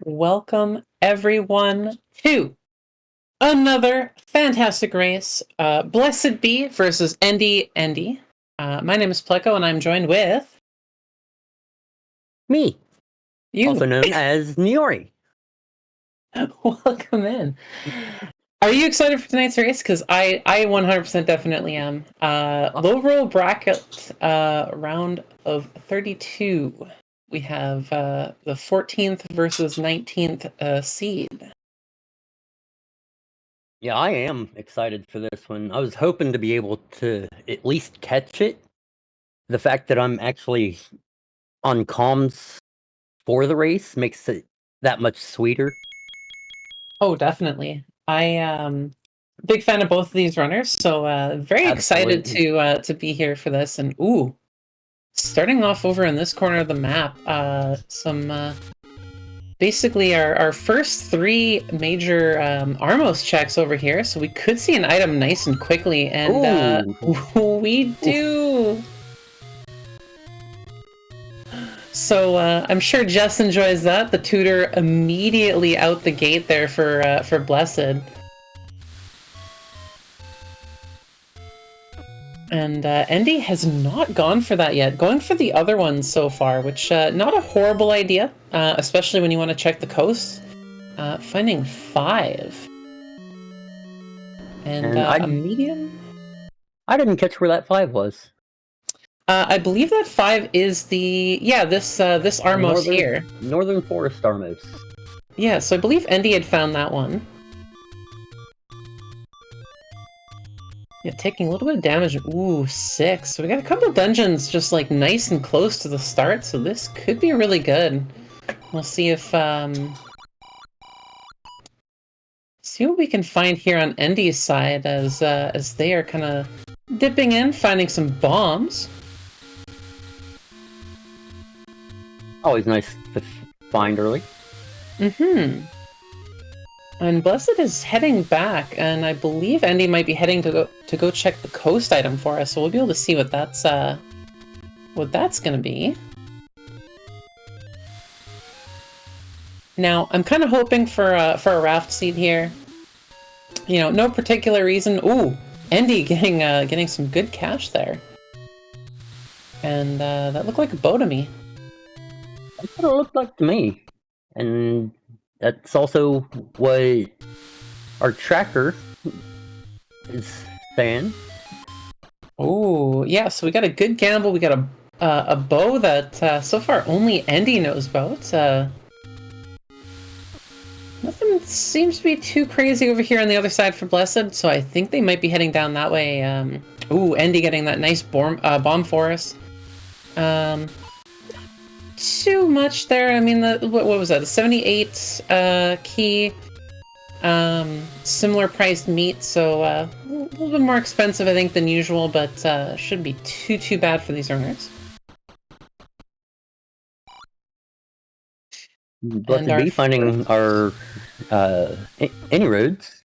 welcome everyone to another fantastic race. BlessedBe versus Endy. My name is Pleco, and I'm joined with me, you. also known as Niori. Welcome in. Are you excited for tonight's race? Because I 100% definitely am. Low roll bracket round of 32. We have the 14th versus 19th seed. Yeah, I am excited for this one. I was hoping to be able to at least catch it. The fact that I'm actually on comms for the race makes it that much sweeter. Oh, definitely. I big fan of both of these runners, so very excited to be here for this. And ooh, starting off over in this corner of the map, some basically our first three major Armos checks over here. So we could see an item nice and quickly, and we do. So I'm sure Jess enjoys that. The tutor immediately out the gate there for Blessed. And Endy has not gone for that yet. Going for the other ones so far, which not a horrible idea, especially when you want to check the coast. Finding 5. And a medium? I didn't catch where that 5 was. I believe that 5 is the... Yeah, this Armos here. Northern Forest Armos. Yeah, so I believe Endy had found that one. Yeah, taking a little bit of damage. Ooh, 6. So we got a couple of dungeons just like nice and close to the start, so this could be really good. We'll see if see what we can find here on Endy's side as they are kind of dipping in, finding some bombs. Always nice to find early. And Blessed is heading back, and I believe Endy might be heading to go check the coast item for us, so we'll be able to see what that's gonna be. Now, I'm kind of hoping for a raft seed here. You know, no particular reason. Ooh, Endy getting some good cash there, and that looked like a bow to me. That's what it looked like to me, and that's also what our tracker is saying. Oh, yeah, so we got a good gamble. We got a bow that so far only Endy knows about. Nothing seems to be too crazy over here on the other side for Blessed, so I think they might be heading down that way. Ooh, Endy getting that nice bomb for us. Too much there. I mean, what was that? The 78 key. Similar priced meat, so a little bit more expensive, I think, than usual, but shouldn't be too bad for these earners. BlessedBe finding our inroads.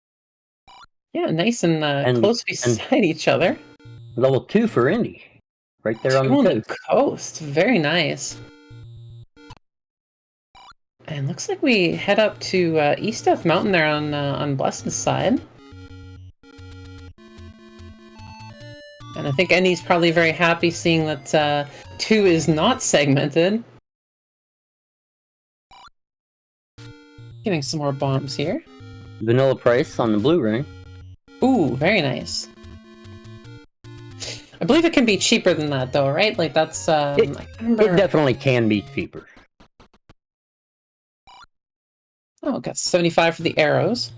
Yeah, nice and close beside each other. Level 2 for Endy, right there on the coast. Very nice. And looks like we head up to East Death Mountain there on Blessed's side. And I think Endy's probably very happy seeing that 2 is not segmented. Getting some more bombs here. Vanilla price on the blue ring. Ooh, very nice. I believe it can be cheaper than that, though, right? Like, that's... It definitely can be cheaper. Oh, got 75 for the arrows.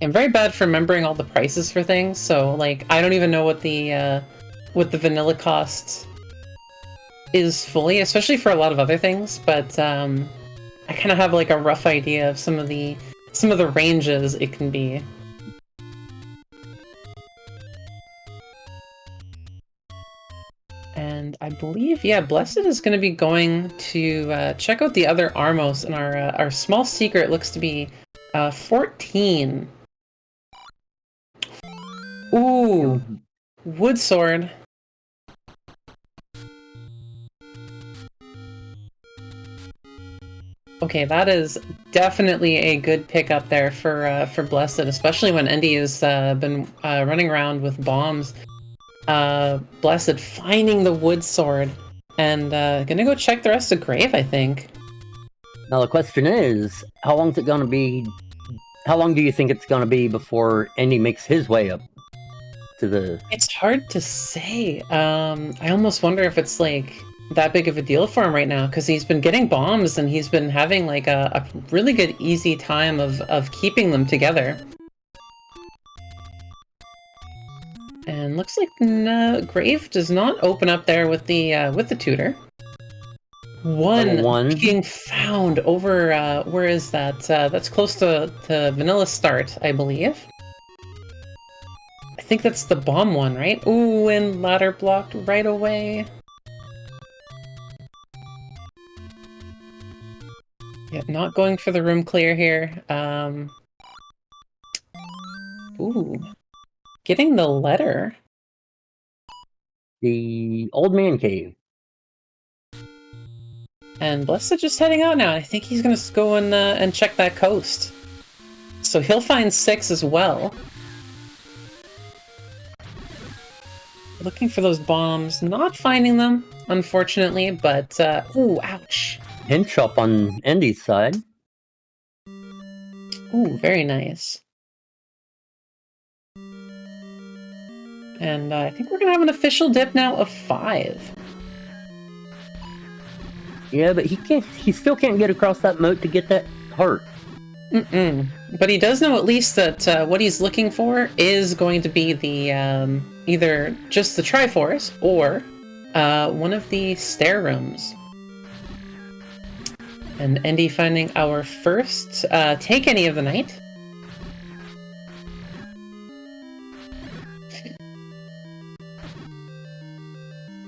I'm very bad for remembering all the prices for things, so, like, I don't even know what the vanilla cost is fully, especially for a lot of other things, but, I kind of have, like, a rough idea of some of the ranges it can be. And I believe, yeah, Blessed is going to be going to check out the other Armos, and our small secret looks to be 14. Ooh, wood sword. Okay, that is definitely a good pick up there for Blessed, especially when Endy has been running around with bombs. Blessed finding the wood sword, and gonna go check the rest of Grave, I think. Now the question is, how long is it gonna be? How long do you think it's gonna be before Endy makes his way up to the... It's hard to say. I almost wonder if it's like that big of a deal for him right now, because he's been getting bombs and he's been having like a really good easy time of keeping them together. And looks like Grave does not open up there with the tutor. One being found over where is that? That's close to Vanilla Start, I believe. I think that's the bomb one, right? Ooh, and ladder blocked right away. Yeah, not going for the room clear here. Ooh. Getting the letter. The old man cave. And Blessed just heading out now. I think he's gonna go and check that coast. So he'll find 6 as well. Looking for those bombs, not finding them, unfortunately, but ooh, ouch. Pinch up on Endy's side. Ooh, very nice. And I think we're gonna have an official dip now of 5. Yeah, but he still can't get across that moat to get that heart. But he does know at least that what he's looking for is going to be the either just the Triforce or one of the stair rooms. And Endy finding our first take any of the night.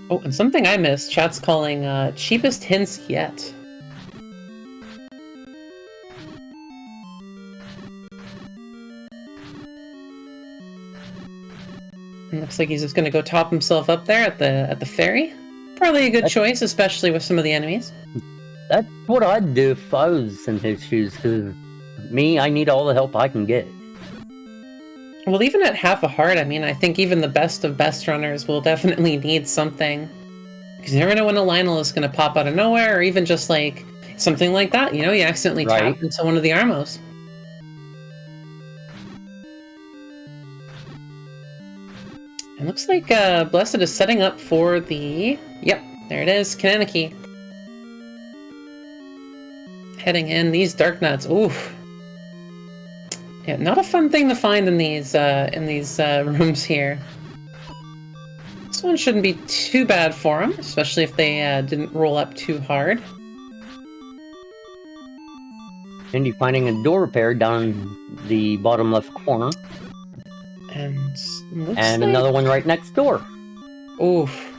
Oh, and something I missed. Chat's calling cheapest hints yet. And looks like he's just gonna go top himself up there at the ferry. Probably a good choice, especially with some of the enemies. That's what I'd do if I was in his shoes, because I need all the help I can get. Well, even at half a heart, I mean, I think even the best of best runners will definitely need something. Because you never know when a Lionel is going to pop out of nowhere, or even just like something like that. You know, you accidentally tap into one of the Armos. It looks like Blessed is setting up for the... Yep, there it is, Kananaki. Heading in, these Dark Nuts, oof. Yeah, not a fun thing to find in these rooms here. This one shouldn't be too bad for them, especially if they didn't roll up too hard. Endy finding a door repair down the bottom left corner. And another one right next door. Oof.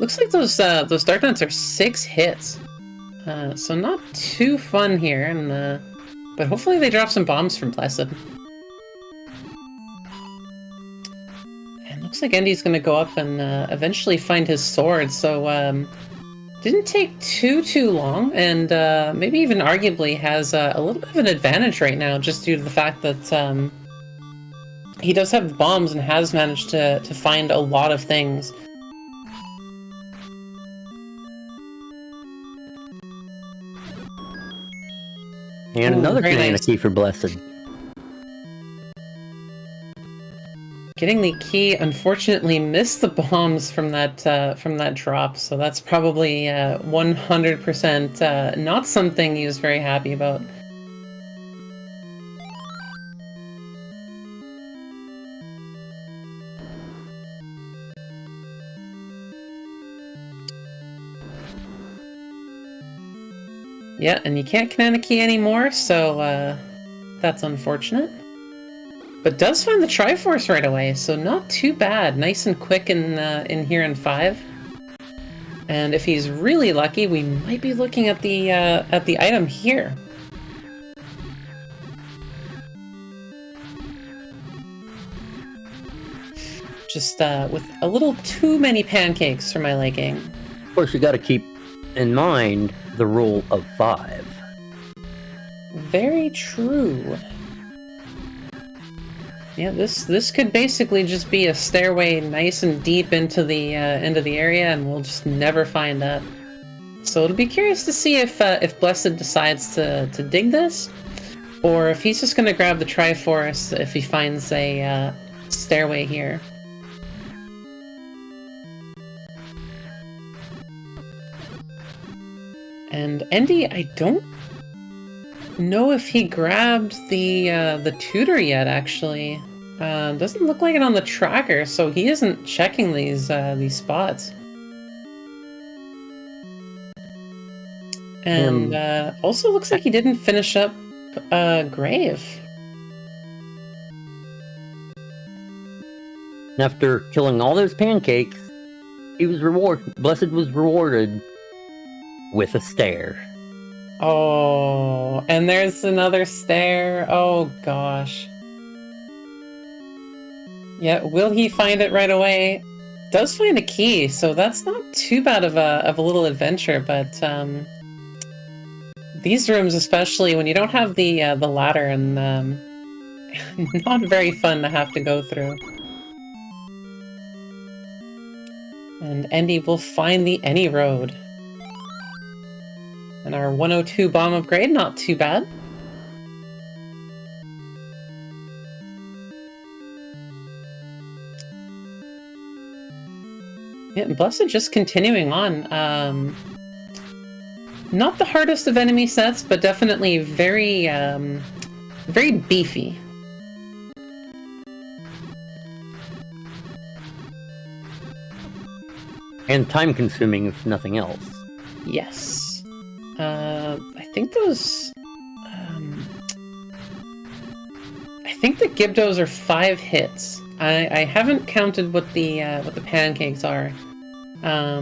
Looks like those Dark Nuts are 6 hits. So not too fun here, and but hopefully they drop some bombs from Blessed. And looks like Endy's gonna go up and eventually find his sword, so didn't take too long, and maybe even arguably has a little bit of an advantage right now, just due to the fact that he does have bombs and has managed to find a lot of things. And another Kananaki for Blessed. Getting the key, unfortunately missed the bombs from that drop, so that's probably 100% not something he was very happy about. Yeah, and you can't Kananaki anymore, so that's unfortunate. But does find the Triforce right away, so not too bad. Nice and quick in here in 5. And if he's really lucky, we might be looking at the item here. Just with a little too many pancakes for my liking. Of course, you got to keep in mind the rule of 5. Very true. Yeah, this could basically just be a stairway nice and deep into the area, and we'll just never find that. So it'll be curious to see if Blessed decides to dig this, or if he's just gonna grab the Triforce if he finds a stairway here. And Endy, I don't know if he grabbed the tutor yet, actually. Doesn't look like it on the tracker, so he isn't checking these spots. And also looks like he didn't finish up Grave. After killing all those pancakes, Blessed was rewarded with a stair. Oh, and there's another stair. Oh gosh. Yeah, will he find it right away? Does find a key, so that's not too bad of a little adventure, but these rooms, especially when you don't have the ladder, and not very fun to have to go through. And Endy will find the Any Road. And our 102 bomb upgrade, not too bad. Yeah, and Blessed just continuing on. Not the hardest of enemy sets, but definitely very, very beefy. And time-consuming, if nothing else. Yes. I think those... I think the Gibdos are 5 hits. I haven't counted what the pancakes are. I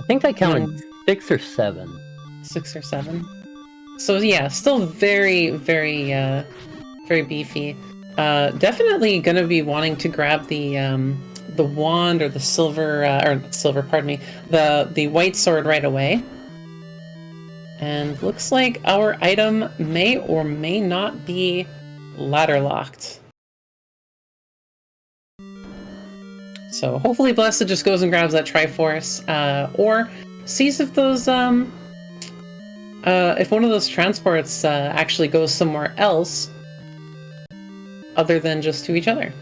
think I counted 6 or 7. 6 or 7. So yeah, still very, very, very beefy. Definitely gonna be wanting to grab the wand or the silver, or silver, pardon me, the white sword right away. And looks like our item may or may not be ladder locked. So hopefully Blessed just goes and grabs that Triforce, or sees if those, if one of those transports actually goes somewhere else other than just to each other.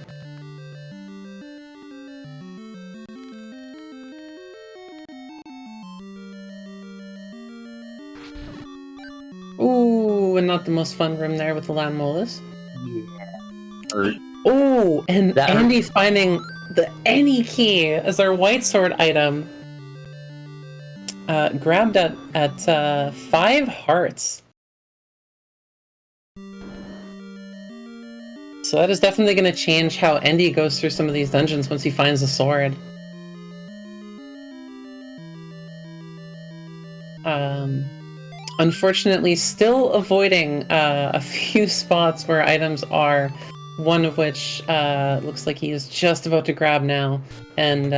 Ooh, and not the most fun room there with the land molars. Yeah. Oh, and Andy's finding the Any key as our white sword item. Grabbed at 5 hearts. So that is definitely going to change how Endy goes through some of these dungeons once he finds the sword. Unfortunately, still avoiding a few spots where items are, one of which looks like he is just about to grab now, and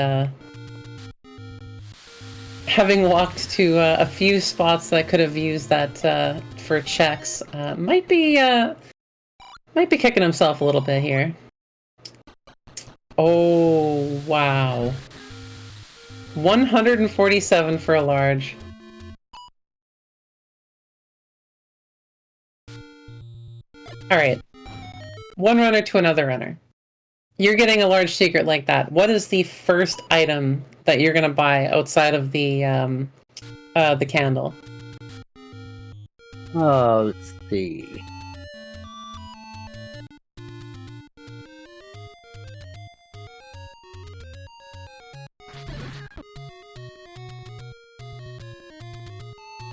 having walked to a few spots that could have used that for checks, might be kicking himself a little bit here. Oh, wow. 147 for a large. Alright. One runner to another runner. You're getting a large secret like that. What is the first item that you're gonna buy outside of the candle? Oh, let's see.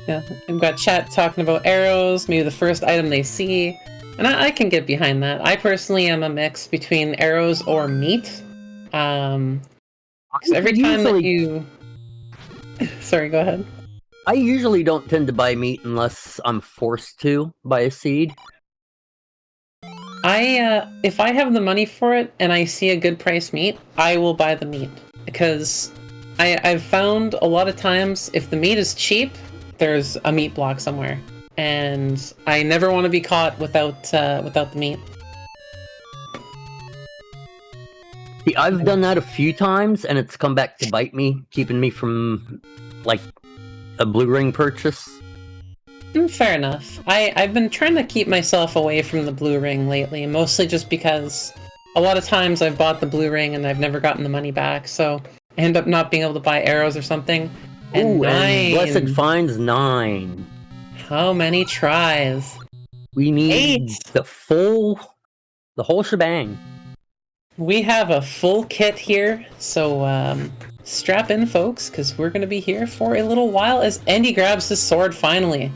Yeah, I've got chat talking about arrows, maybe the first item they see. And I can get behind that. I personally am a mix between arrows or meat. Because every time that you... Sorry, go ahead. I usually don't tend to buy meat unless I'm forced to buy a seed. If I have the money for it and I see a good price meat, I will buy the meat. Because I've found a lot of times if the meat is cheap, there's a meat block somewhere, and I never want to be caught without the meat. See, I've done that a few times, and it's come back to bite me, keeping me from, like, a blue ring purchase. Fair enough. I've been trying to keep myself away from the blue ring lately, mostly just because a lot of times I've bought the blue ring and I've never gotten the money back, so I end up not being able to buy arrows or something. And Ooh, 9. and Blessed finds 9. How many tries? We need 8. the whole shebang. We have a full kit here, so strap in, folks, because we're going to be here for a little while as Andy grabs his sword finally.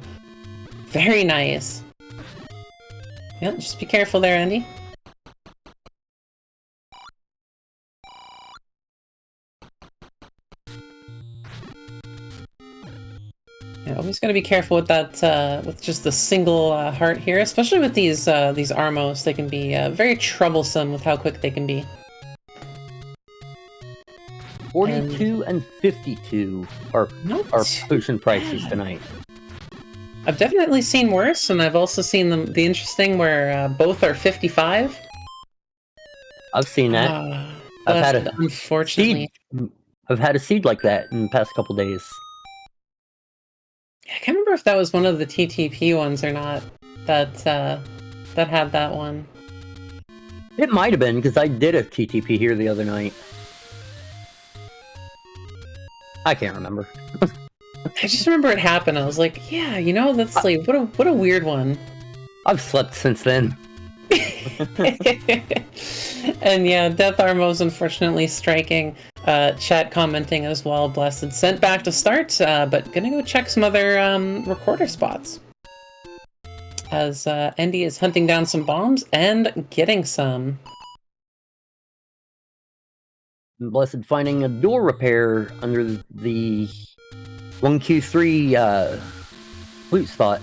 Very nice. Yeah, just be careful there, Andy. Yeah, always got to be careful with that, with just the single heart here, especially with these armos. They can be very troublesome with how quick they can be. 42 and 52 are potion prices tonight. I've definitely seen worse, and I've also seen the interesting where both are 55. I've seen that. I've had a unfortunately. I've had a seed like that in the past couple days. I can't remember if that was one of the TTP ones or not. That had that one. It might have been, because I did a TTP here the other night. I can't remember. I just remember it happened. I was like, yeah, you know, that's like what a weird one. I've slept since then. And yeah, Death Armos unfortunately striking. Chat commenting as well. Blessed sent back to start, but gonna go check some other recorder spots. As Andy is hunting down some bombs and getting some. Blessed finding a door repair under the 1Q3 loot spot.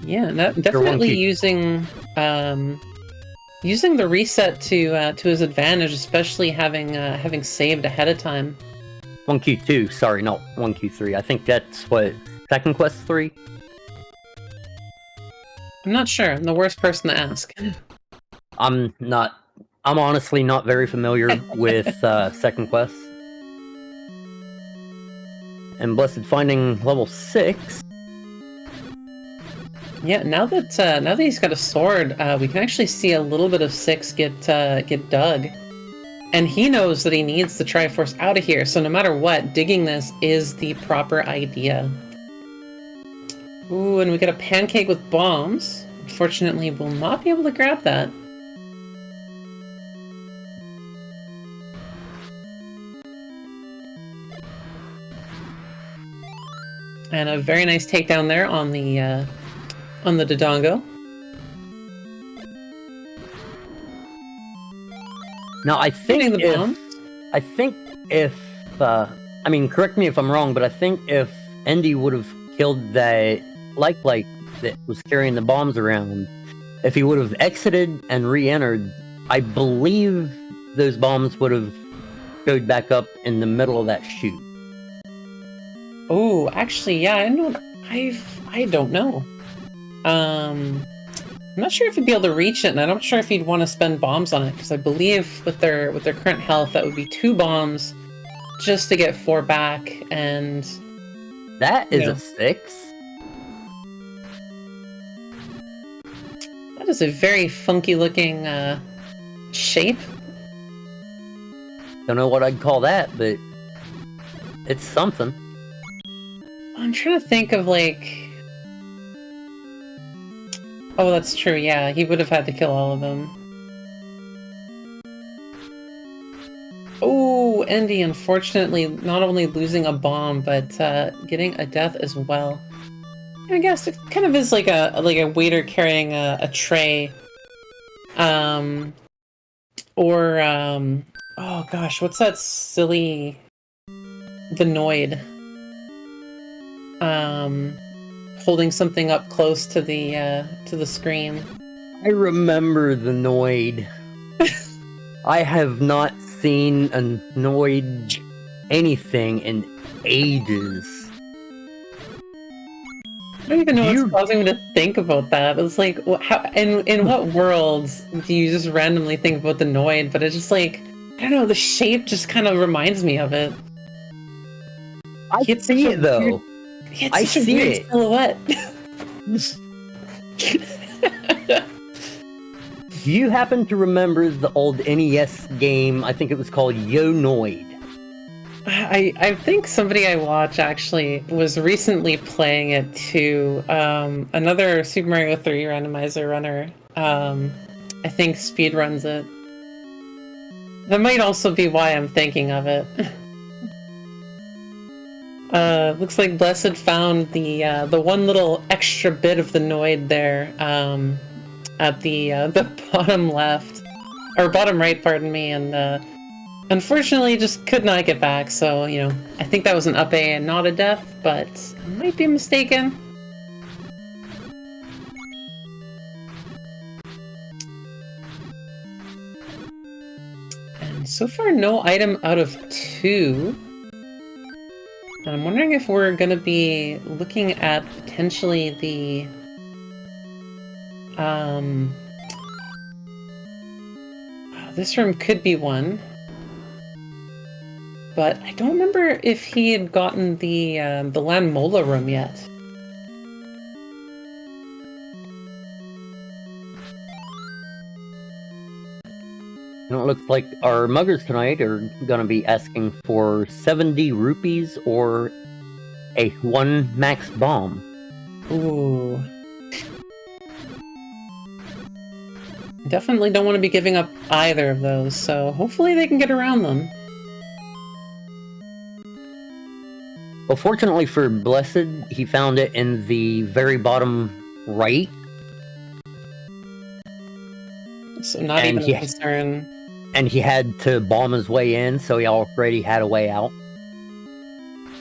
Yeah, definitely using using the reset to his advantage, especially having saved ahead of time. 1Q2, sorry, not 1Q3. I think that's what, Second Quest 3? I'm not sure. I'm the worst person to ask. I'm honestly not very familiar with Second Quest. And Blessed finding level 6. Yeah, now that he's got a sword, we can actually see a little bit of 6 get dug. And he knows that he needs the Triforce out of here, so no matter what, digging this is the proper idea. Ooh, and we get a pancake with bombs. Unfortunately, we'll not be able to grab that. And a very nice takedown there on the Dodongo. Now, I think if I mean, correct me if I'm wrong, but I think if Andy would have killed that like that was carrying the bombs around, if he would have exited and re-entered, I believe those bombs would have goes back up in the middle of that chute. Oh, actually, yeah, I don't know. I'm not sure if he'd be able to reach it, and I'm not sure if he'd want to spend bombs on it, because I believe with their current health, that would be 2 bombs just to get 4 back, and that is a 6. That is a very funky looking shape. Don't know what I'd call that, but it's something. I'm trying to think of like... Oh, that's true, yeah. He would have had to kill all of them. Oh, Andy, unfortunately, not only losing a bomb, but getting a death as well. I guess it kind of is like a waiter carrying a tray. Oh gosh, what's that silly... The Noid. Holding something up close to the screen. I remember the Noid. I have not seen a Noid anything in ages. don't even know what's causing me to think about that. It's like, how, in what worlds do you just randomly think about the Noid? But it's just like, I don't know, the shape just kind of reminds me of it. I see it though. I see it. Silhouette. Do you happen to remember the old NES game? I think it was called Yo Noid. I think somebody I watch actually was recently playing it too. Another Super Mario 3 randomizer runner, I think speedruns it. That might also be why I'm thinking of it. Looks like Blessed found the one little extra bit of the Noid there, at the bottom left, or bottom right, pardon me, and unfortunately just could not get back. So, you know, I think that was an up A and not a death, but I might be mistaken. And so far, no item out of 2. And I'm wondering if we're going to be looking at potentially the... this room could be one. But I don't remember if he had gotten the Lanmola room yet. And it looks like our muggers tonight are going to be asking for 70 rupees or a 1 max bomb. Ooh. Definitely don't want to be giving up either of those, so hopefully they can get around them. Well, fortunately for Blessed, he found it in the very bottom right. So not even a concern. And he had to bomb his way in, so he already had a way out.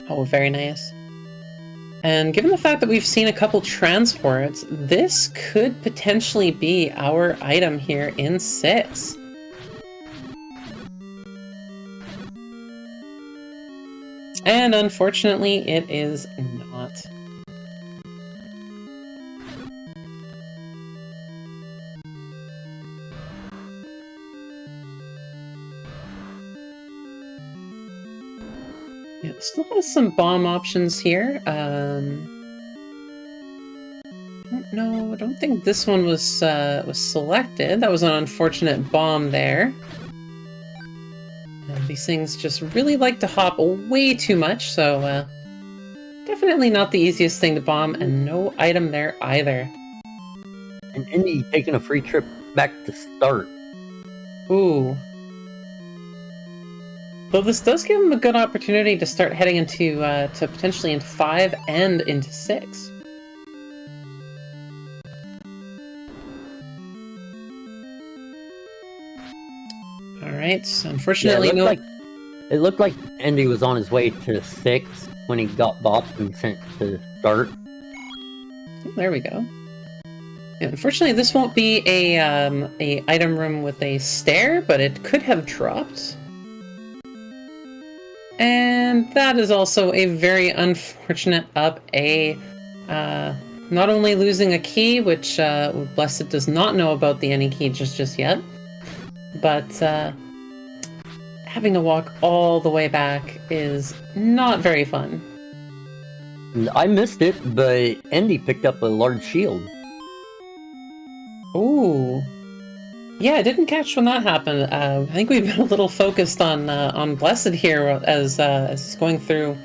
Oh, very nice. And given the fact that we've seen a couple transports, this could potentially be our item here in 6. And unfortunately, it is not. Yeah, it still has some bomb options here. I don't know. I don't think this one was selected. That was an unfortunate bomb there. These things just really like to hop way too much, so definitely not the easiest thing to bomb, and no item there either. And Indy taking a free trip back to start. Ooh. Though this does give him a good opportunity to start heading into to potentially into 5 and into 6. Alright, so unfortunately it looked like Andy was on his way to 6 when he got bopped and sent to start. Oh, there we go. Yeah, unfortunately, this won't be a item room with a stair, but it could have dropped. And that is also a very unfortunate up A. Not only losing a key, which Blessed does not know about the any key just yet, but having to walk all the way back is not very fun. I missed it, but Andy picked up a large shield. Ooh. Yeah, I didn't catch when that happened. I think we've been a little focused on Blessed here as he's going through,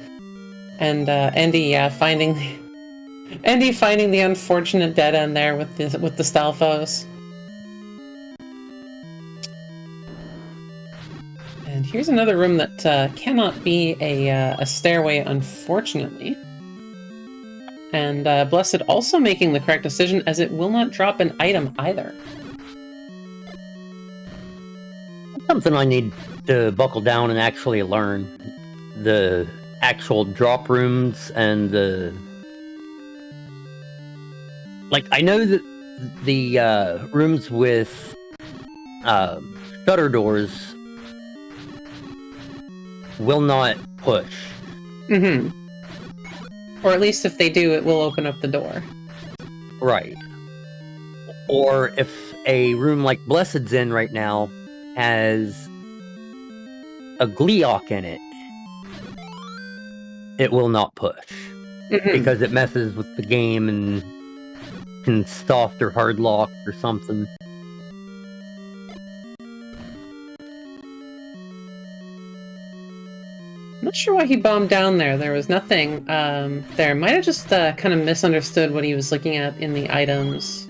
and Andy finding the unfortunate dead end there with the Stalfos. And here's another room that cannot be a stairway, unfortunately. And Blessed also making the correct decision, as it will not drop an item either. Something I need to buckle down and actually learn. The actual drop rooms and the... Like, I know that the rooms with shutter doors will not push. Mm-hmm. Or at least if they do, it will open up the door. Right. Or if a room like Blessed's in right now has a Gleeok in it, it will not push. Because it messes with the game and can soft or hard lock or something. I'm not sure why he bombed down there. There was nothing there. Might have just kind of misunderstood what he was looking at in the items.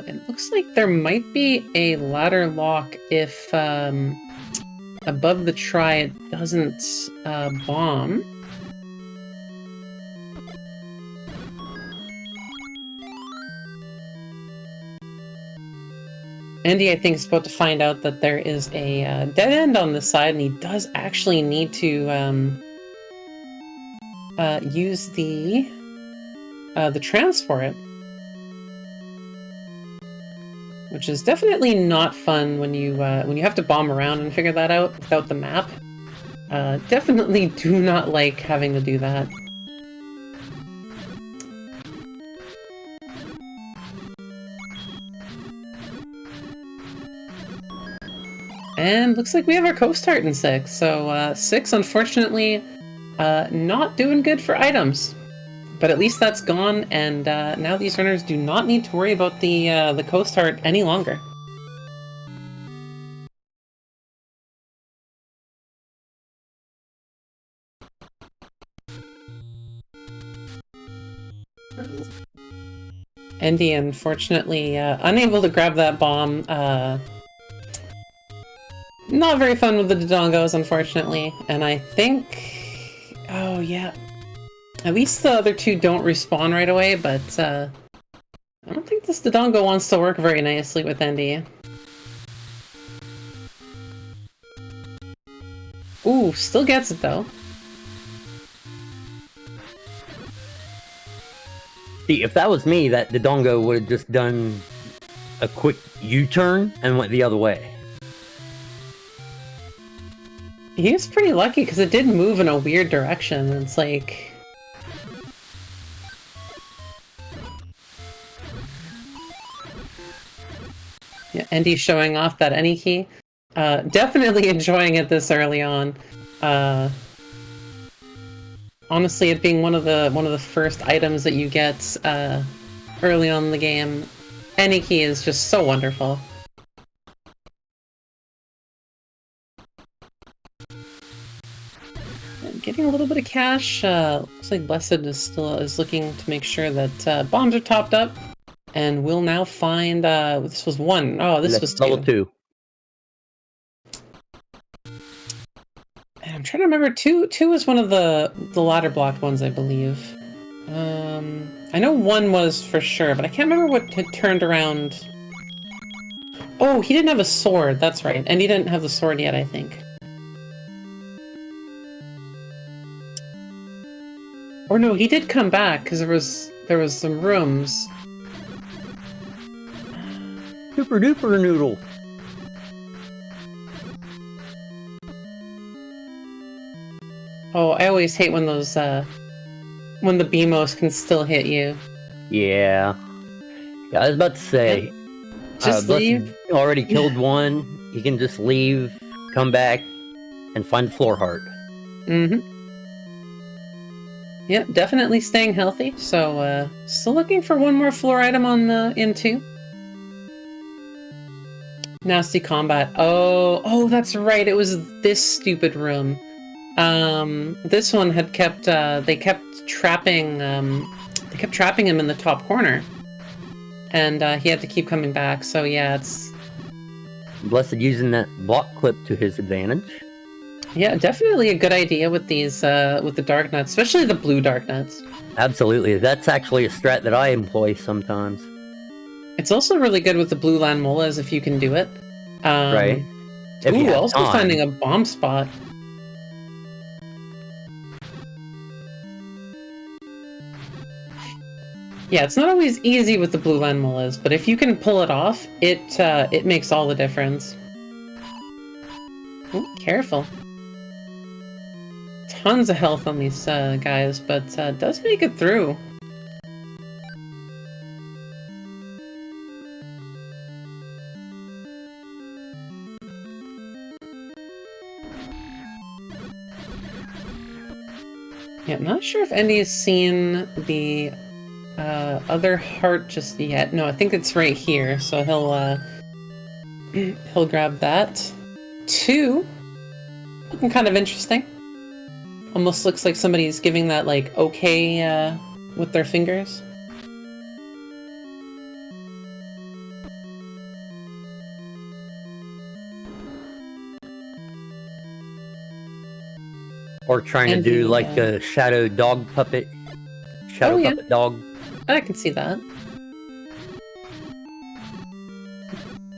It looks like there might be a ladder lock if above the try it doesn't bomb. Andy, I think, is about to find out that there is a dead end on this side, and he does actually need to use the transport, which is definitely not fun when you have to bomb around and figure that out without the map. Definitely do not like having to do that. And looks like we have our Coast Heart in 6. So 6, unfortunately, not doing good for items. But at least that's gone, and now these runners do not need to worry about the Coast Heart any longer. Andy, unfortunately, unable to grab that bomb. Not very fun with the Dodongos, unfortunately. And I think... Oh, yeah. At least the other two don't respawn right away, but I don't think this Dodongo wants to work very nicely with Andy. Ooh, still gets it, though. See, if that was me, that Dodongo would have just done a quick U-turn and went the other way. He was pretty lucky, because it did move in a weird direction. It's like... Yeah, Andy's showing off that any key. Definitely enjoying it this early on. Honestly, it being one of the first items that you get early on in the game, any key is just so wonderful. Getting a little bit of cash. Looks like Blessed is looking to make sure that bombs are topped up, and we'll now find. This was 1. Oh, this was 2. Level 2. And I'm trying to remember. 2 was one of the ladder blocked ones, I believe. I know 1 was for sure, but I can't remember what had turned around. Oh, he didn't have a sword. That's right, and he didn't have the sword yet, I think. Or no, he did come back, because there was some rooms. Super duper noodle. Oh, I always hate when those, when the BMOs can still hit you. Yeah. Yeah, I was about to say. Just leave. Already killed 1. He can just leave, come back, and find floor heart. Mm-hmm. Yep, definitely staying healthy. So, still looking for 1 more floor item on the in 2. Nasty combat. Oh, that's right. It was this stupid room. This one had kept. They kept trapping. They kept trapping him in the top corner, and he had to keep coming back. So yeah, it's Blessed using that block clip to his advantage. Yeah, definitely a good idea with these, with the dark nuts, especially the blue dark nuts. Absolutely, that's actually a strat that I employ sometimes. It's also really good with the blue land molas if you can do it. Right. If Ooh, also time. finding a bomb spot. Yeah, it's not always easy with the blue land molas, but if you can pull it off, it makes all the difference. Ooh, careful. tons of health on these guys, but does make it through. Yeah, I'm not sure if Andy has seen the other heart just yet. No, I think it's right here, so he'll grab that. 2, looking kind of interesting. Almost looks like somebody's giving that like okay with their fingers. Or trying to do like a shadow dog puppet. Shadow puppet dog. I can see that.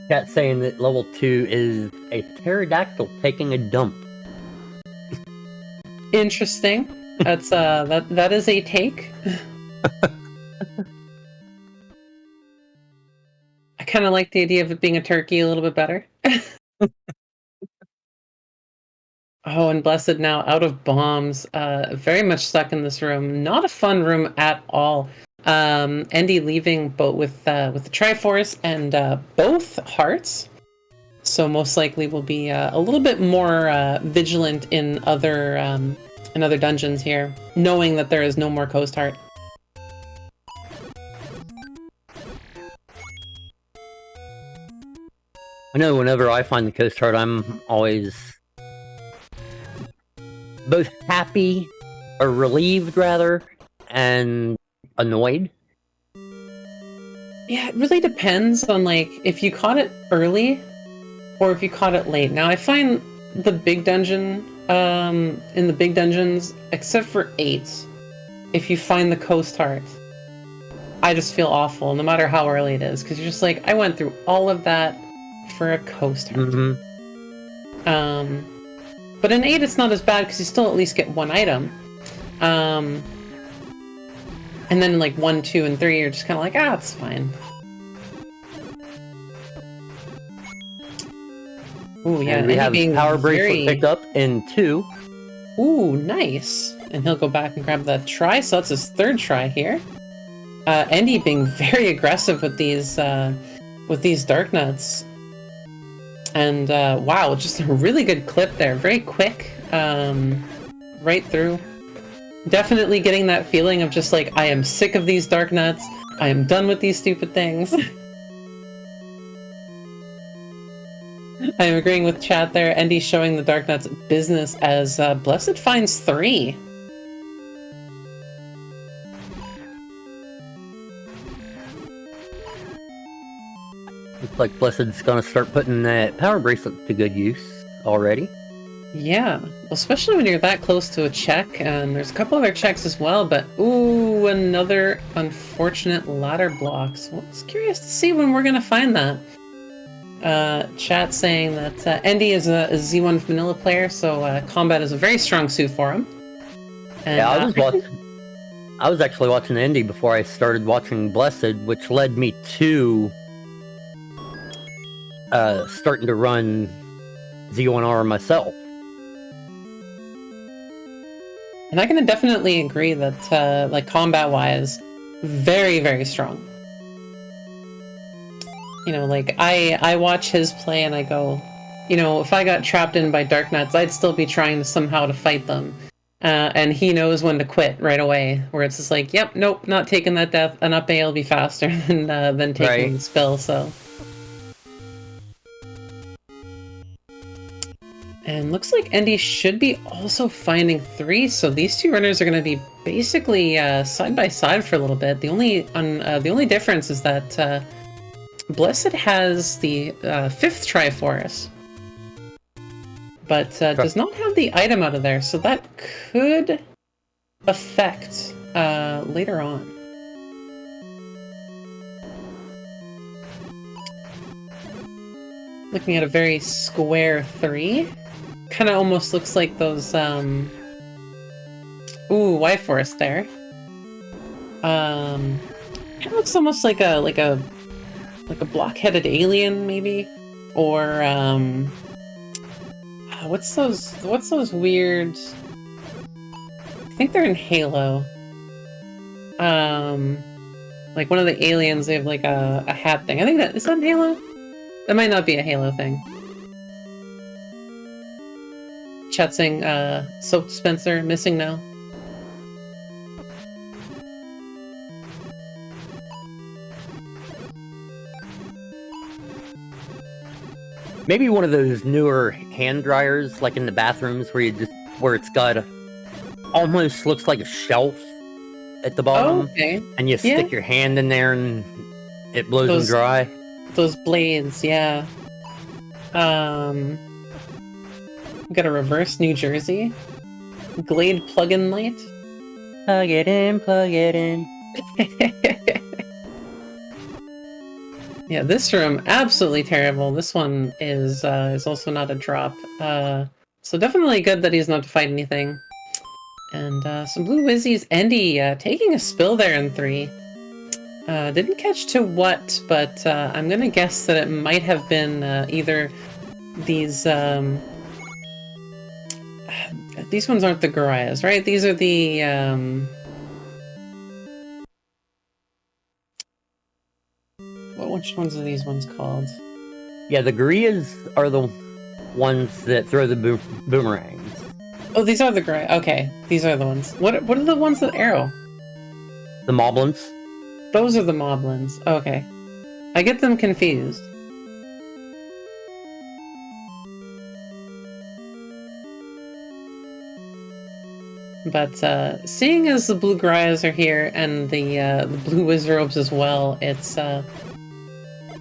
Chat saying that level 2 is a pterodactyl taking a dump. Interesting. That's that is a take. I kind of like the idea of it being a turkey a little bit better. Oh, and Blessed now out of bombs. Very much stuck in this room. Not a fun room at all. Andy leaving both with the Triforce and both hearts. So most likely will be a little bit more vigilant in other dungeons here, knowing that there is no more Coast Heart. I know whenever I find the Coast Heart, I'm always both happy, or relieved rather, and annoyed. Yeah, it really depends on like if you caught it early or if you caught it late. Now I find the big dungeon, in the big dungeons, except for 8, if you find the Coast Heart, I just feel awful no matter how early it is, because you're just like, I went through all of that for a Coast Heart. Mm-hmm. But in 8 it's not as bad because you still at least get 1 item. And then like 1, 2, and 3 you're just kind of like, it's fine. Ooh, yeah, and we have Power Bracelet picked up in 2. Ooh, nice. And he'll go back and grab that try, so that's his 3rd try here. Andy being very aggressive with these Dark Nuts. And wow, just a really good clip there. Very quick, right through. Definitely getting that feeling of just like, I am sick of these Dark Nuts. I am done with these stupid things. I am agreeing with chat there. Andy showing the Dark Nuts business as Blessed finds 3. Looks like Blessed's gonna start putting that Power Bracelet to good use already. Yeah, well, especially when you're that close to a check, and there's a couple other checks as well, but ooh, another unfortunate ladder block. So I was curious to see when we're gonna find that. Chat saying that Andy is a Z1 vanilla player, so combat is a very strong suit for him. And, yeah, I was actually watching Andy before I started watching Blessed, which led me to starting to run Z1R myself. And I can definitely agree that, like, combat-wise, very, very strong. You know, like, I watch his play and I go, you know, if I got trapped in by Dark Nuts, I'd still be trying to somehow to fight them. And he knows when to quit right away, where it's just like, yep, nope, not taking that death. An up A will be faster than taking the spill, so... And looks like Andy should be also finding 3, so these 2 runners are going to be basically side by side for a little bit. The only difference is that Blessed has the 5th Triforce, but does not have the item out of there, so that could affect later on. Looking at a very square 3. Kind of almost looks like those, ooh, Y-Force there. It looks almost like a block-headed alien, maybe? Or, what's those weird... think they're in Halo. Like one of the aliens, they have like a hat thing. I think is that in Halo? That might not be a Halo thing. Chat saying, soap dispenser missing now. Maybe one of those newer hand dryers, like in the bathrooms, where it's got almost looks like a shelf at the bottom, okay. and you stick your hand in there and it blows them dry. Those blades, yeah. We got a reverse New Jersey. Glade plug-in light. Plug it in, plug it in. Yeah, this room, absolutely terrible. This one is also not a drop. So definitely good that he's not to fight anything. And some blue whizzies. Andy taking a spill there in 3. Didn't catch to what, but I'm gonna guess that it might have been either these ones aren't the Gorias, right? These are the which ones are these ones called? Yeah, the Gorias are the ones that throw the boomerangs. Oh, these are the Goria. Okay, these are the ones. What are the ones that arrow? The Moblins. Those are the Moblins. Okay. I get them confused. But seeing as the blue Gorias are here and the blue Wizrobes as well, it's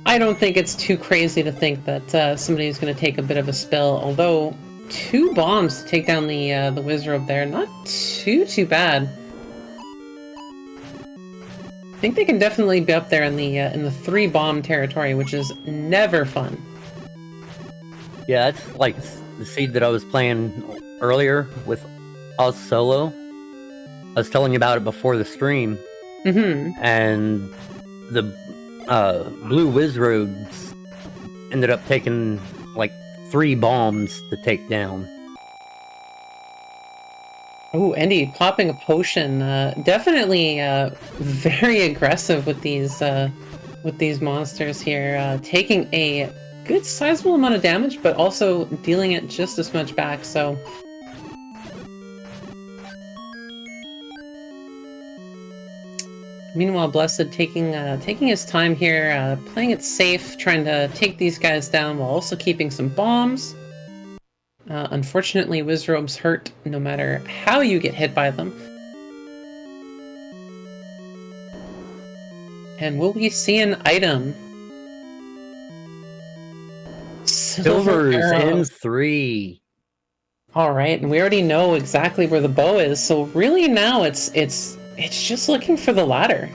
I don't think it's too crazy to think that somebody's going to take a bit of a spill. Although 2 bombs to take down the Wizrobe there, not too bad. I think they can definitely be up there in the 3 bomb territory, which is never fun. Yeah, that's like the seed that I was playing earlier with Oz Solo. I was telling you about it before the stream. Mm-hmm. And the blue Wizrobes ended up taking like 3 bombs to take down. Oh, Andy popping a potion. Definitely very aggressive with these monsters here. Taking a good sizable amount of damage, but also dealing it just as much back, so... Meanwhile, Blessed taking his time here, playing it safe, trying to take these guys down while also keeping some bombs. Unfortunately, Wizrobes hurt no matter how you get hit by them. And will we see an item? Silver's in 3. All right, and we already know exactly where the bow is, so really now it's just looking for the ladder.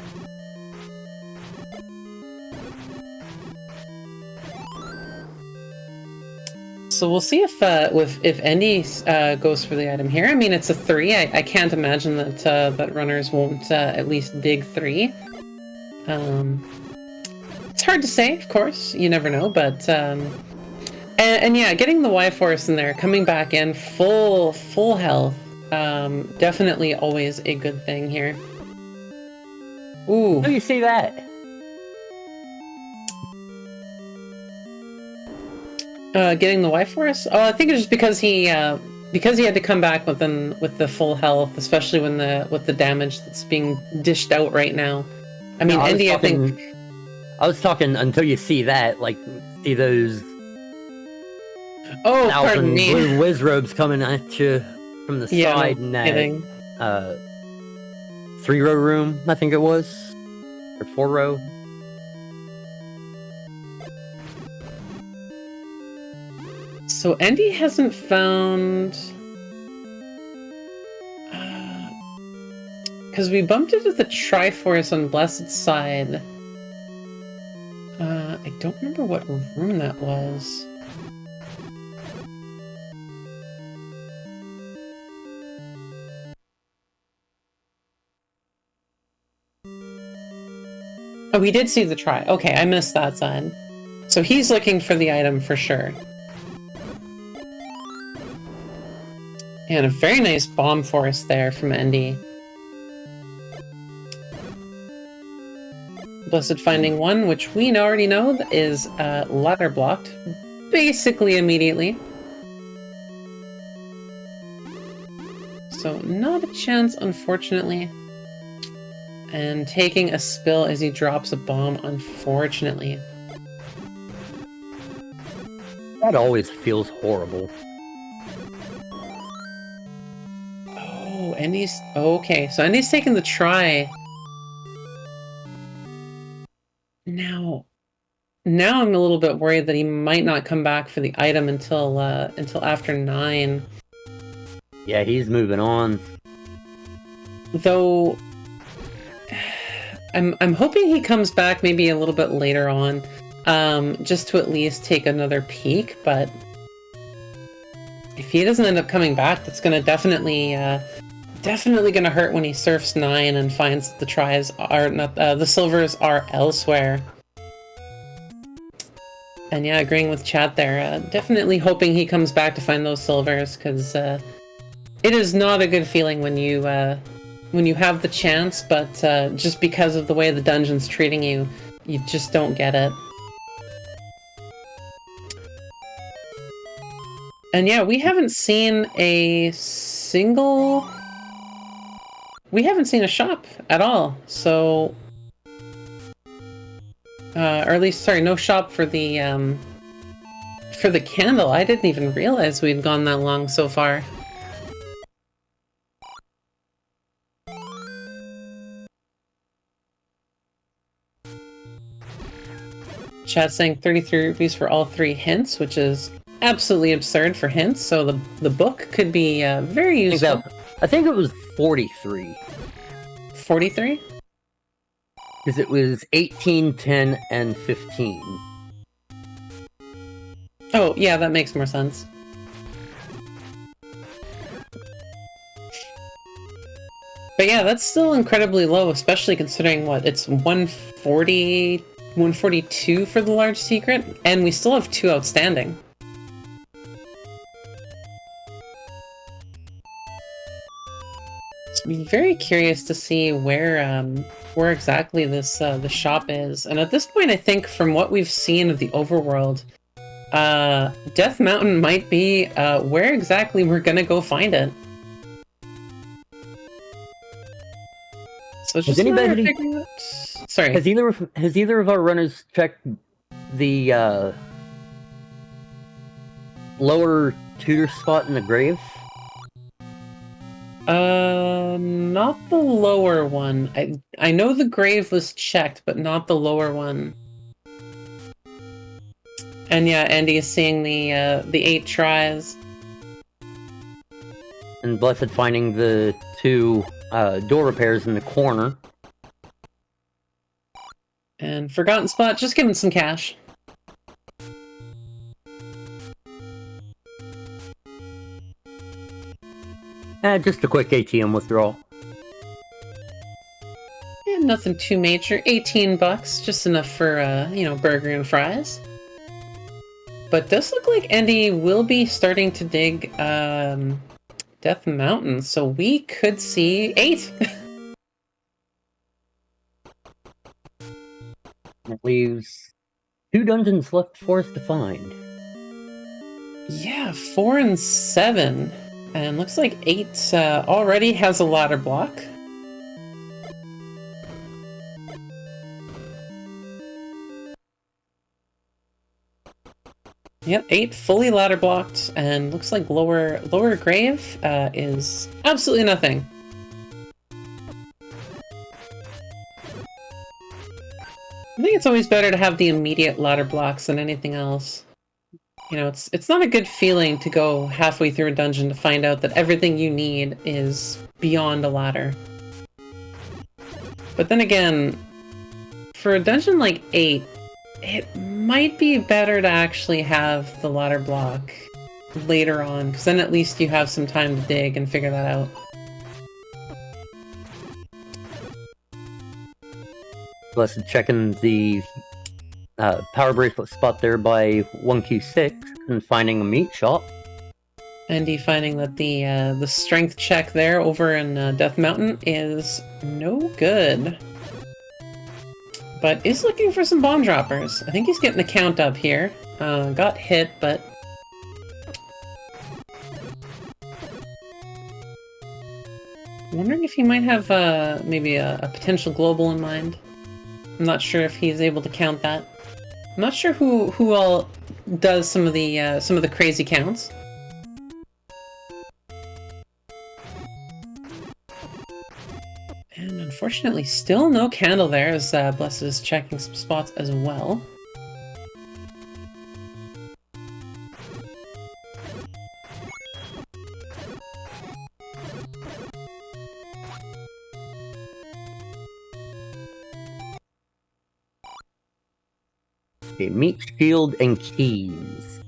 So we'll see if Andy goes for the item here. I mean, it's a 3. I can't imagine that runners won't at least dig 3. It's hard to say, of course. You never know, but and yeah, getting the Y-Force in there, coming back in full health, definitely always a good thing here. Ooh. Oh, you see that? Getting the Y-Force? Oh, I think it's just because he had to come back with the full health, especially with the damage that's being dished out right now. I mean, Andy, I think... I was talking until you see that, like, see those... Oh, pardon me. blue Wizrobes coming at you from the side in that 3-row room, I think it was. Or 4-row. So Andy hasn't found... Because we bumped into the Triforce on Blessed's side. I don't remember what room that was. Oh, we did see the Tri. Okay, I missed that side. So he's looking for the item for sure. And a very nice bomb forest there from Endy. Blessed finding one, which we already know is ladder blocked basically immediately. So not a chance, unfortunately. And taking a spill as he drops a bomb, unfortunately. That always feels horrible. Oh, Endy's... Okay, so Endy's taking the try. Now I'm a little bit worried that he might not come back for the item until after 9. Yeah, he's moving on. Though I'm hoping he comes back maybe a little bit later on, just to at least take another peek. But if he doesn't end up coming back, that's gonna definitely gonna hurt when he surfs 9 and finds that the tries are not the silvers are elsewhere. And yeah, agreeing with chat there. Definitely hoping he comes back to find those silvers, because it is not a good feeling when you have the chance, but just because of the way the dungeon's treating you, you just don't get it. And yeah, we haven't seen a shop at all, so... or at least, sorry, no shop for the candle. I didn't even realize we'd gone that long so far. Chat saying 33 rupees for all 3 hints, which is absolutely absurd for hints, so the book could be very useful. I think it was 43. 43? Because it was 18, 10, and 15. Oh, yeah, that makes more sense. But yeah, that's still incredibly low, especially considering what, it's 140... 142 for the large secret, and we still have 2 outstanding. So I'm very curious to see where exactly this the shop is. And at this point, I think from what we've seen of the overworld, Death Mountain might be where exactly we're gonna go find it. So it's just figuring out... Sorry. Has either of our runners checked the lower tutor spot in the grave? Not the lower one. I know the grave was checked, but not the lower one. And yeah, Andy is seeing the 8 tries. And Blessed finding the 2 door repairs in the corner. And Forgotten Spot, just give him some cash. Just a quick ATM withdrawal. Yeah, nothing too major. 18 bucks, just enough for, burger and fries. But does look like Andy will be starting to dig, Death Mountain, so we could see 8! That leaves 2 dungeons left for us to find. Yeah, 4 and 7. And looks like 8 already has a ladder block. Yep, 8 fully ladder blocked, and looks like lower grave is absolutely nothing. I think it's always better to have the immediate ladder blocks than anything else. You know, it's not a good feeling to go halfway through a dungeon to find out that everything you need is beyond a ladder. But then again, for a dungeon like 8, it might be better to actually have the ladder block later on, because then at least you have some time to dig and figure that out. Blessed checking the power bracelet spot there by 1Q6 and finding a meat shop. Andy finding that the strength check there over in Death Mountain is no good. But is looking for some bomb droppers. I think he's getting the count up here. Got hit, but... wondering if he might have maybe a potential global in mind. I'm not sure if he's able to count that. I'm not sure who all does some of the crazy counts. And unfortunately, still no candle there, as Blessed is checking some spots as well. Okay, meat shield and keys.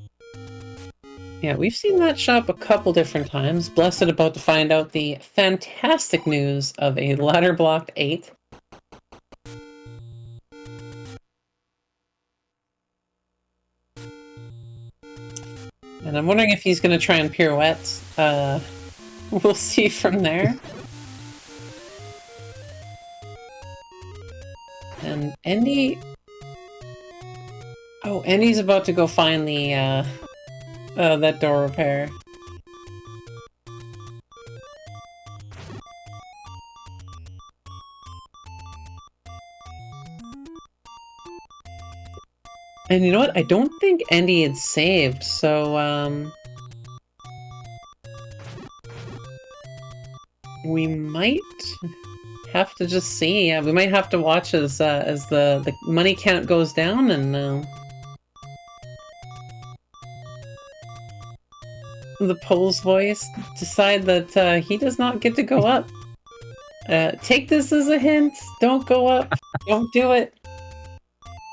Yeah, we've seen that shop a couple different times. Blessed about to find out the fantastic news of a ladder blocked 8. And I'm wondering if he's going to try and pirouette. We'll see from there. And Andy... oh, Andy's about to go find the, that door repair. And you know what? I don't think Andy had saved, so, we might have to just see. Yeah, we might have to watch as the money count goes down, and, the Pole's voice decide that, he does not get to go up. Take this as a hint. Don't go up. Don't do it.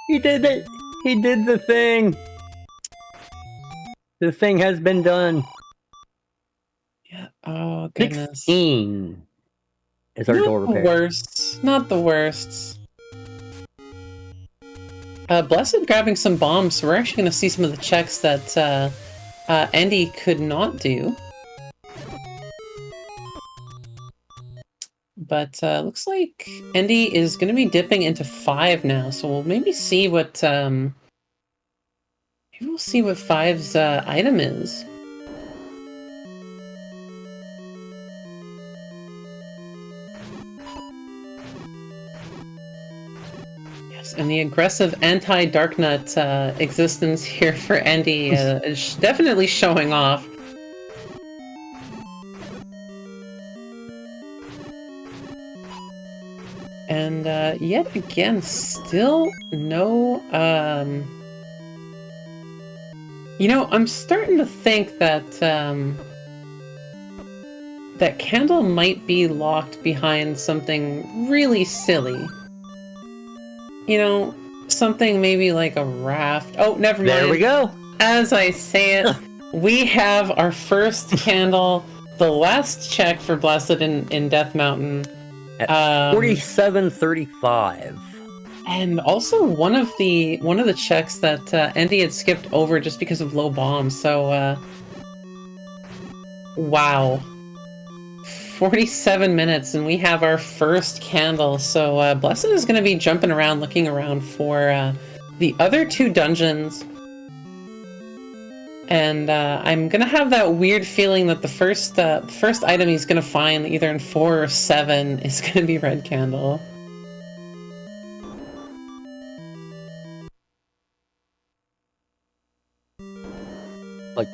He did it! He did the thing! The thing has been done. Yeah. Oh, goodness. 16 is our door repair. Not the worst. Not the worst. Blessed grabbing some bombs, so we're actually going to see some of the checks that Andy could not do. But looks like Andy is going to be dipping into 5 now, so we'll maybe see what maybe we'll see what 5's item is. Yes, and the aggressive anti-Darknut existence here for Andy is definitely showing off. And yet again, still no, you know, I'm starting to think that, that Candle might be locked behind something really silly. You know, something maybe like a raft. Oh, never mind. There we go! As I say it, we have our first candle, the last check for Blessed in Death Mountain. At 47.35. And also one of the checks that Andy had skipped over just because of low bombs. So wow, 47 minutes and we have our first candle. So Blessed is going to be jumping around, looking around for the other 2 dungeons. And I'm gonna have that weird feeling that the first item he's gonna find, either in 4 or 7, is gonna be red candle. Like,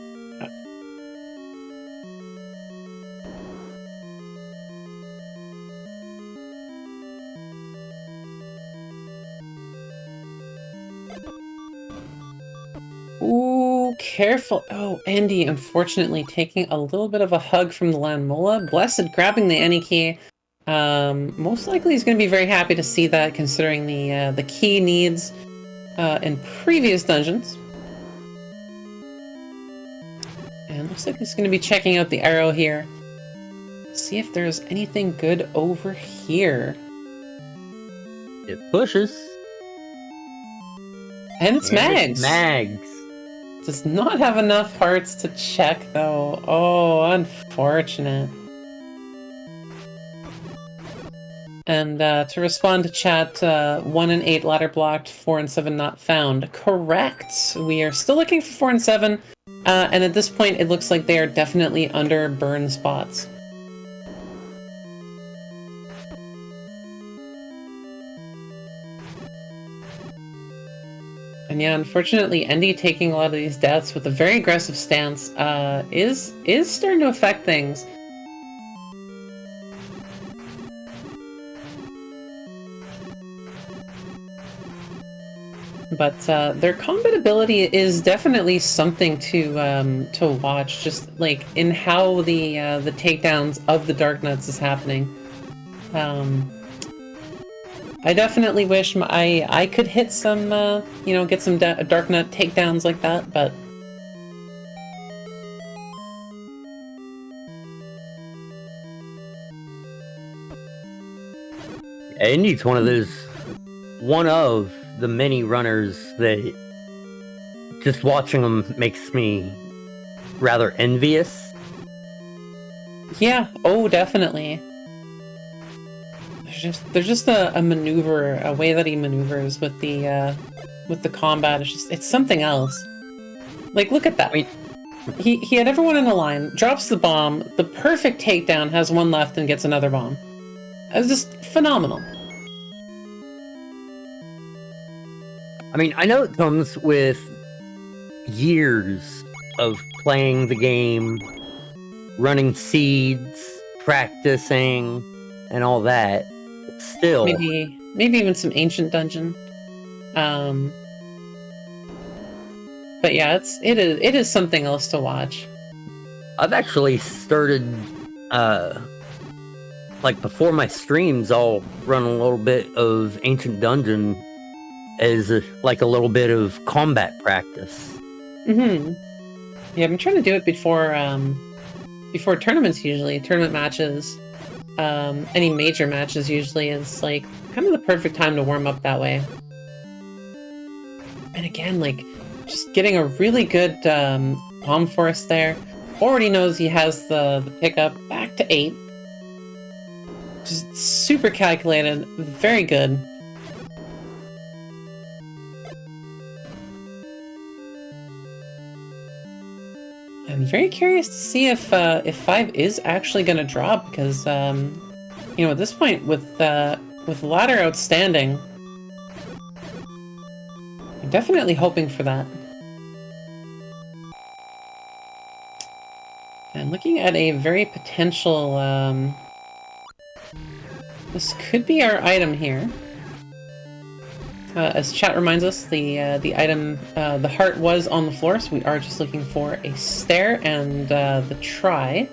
ooh, careful. Oh, Andy, unfortunately, taking a little bit of a hug from the Landmola. Blessed grabbing the Any key. Most likely he's going to be very happy to see that, considering the key needs in previous dungeons. And looks like he's going to be checking out the arrow here. See if there's anything good over here. it pushes. And it's mags. Mags. It's Does not have enough hearts to check, though. Oh, unfortunate. And to respond to chat, 1 and 8 ladder blocked, 4 and 7 not found. Correct. We are still looking for 4 and 7, and at this point, it looks like they are definitely under burn spots. And yeah, unfortunately, Endy taking a lot of these deaths with a very aggressive stance is starting to affect things. But their combat ability is definitely something to watch, just like in how the takedowns of the Dark Nuts is happening. I definitely wish I could hit some, you know, get some Dark Nut takedowns like that, but Indy's one of the many runners that just watching them makes me rather envious. Yeah, oh, definitely. There's just a maneuver, a way that he maneuvers with the combat. It's something else. Like, look at that. I mean, he had everyone in a line, drops the bomb, the perfect takedown, has one left and gets another bomb. It's just phenomenal. I mean, I know it comes with years of playing the game, running seeds, practicing, and all that. Still, maybe even some ancient dungeon. But yeah, it is something else to watch. I've actually started, like before my streams, I'll run a little bit of ancient dungeon as like a little bit of combat practice. Mm-hmm. Yeah, I've been trying to do it before tournaments usually, tournament matches. Any major matches usually is like kind of the perfect time to warm up that way. And again, like just getting a really good bomb force there. Already knows he has the pickup back to 8. Just super calculated, very good. I'm very curious to see if 5 is actually going to drop, because you know, at this point with ladder outstanding, I'm definitely hoping for that. And looking at a very potential, this could be our item here. As chat reminds us, the item, the heart was on the floor, so we are just looking for a stair and the try.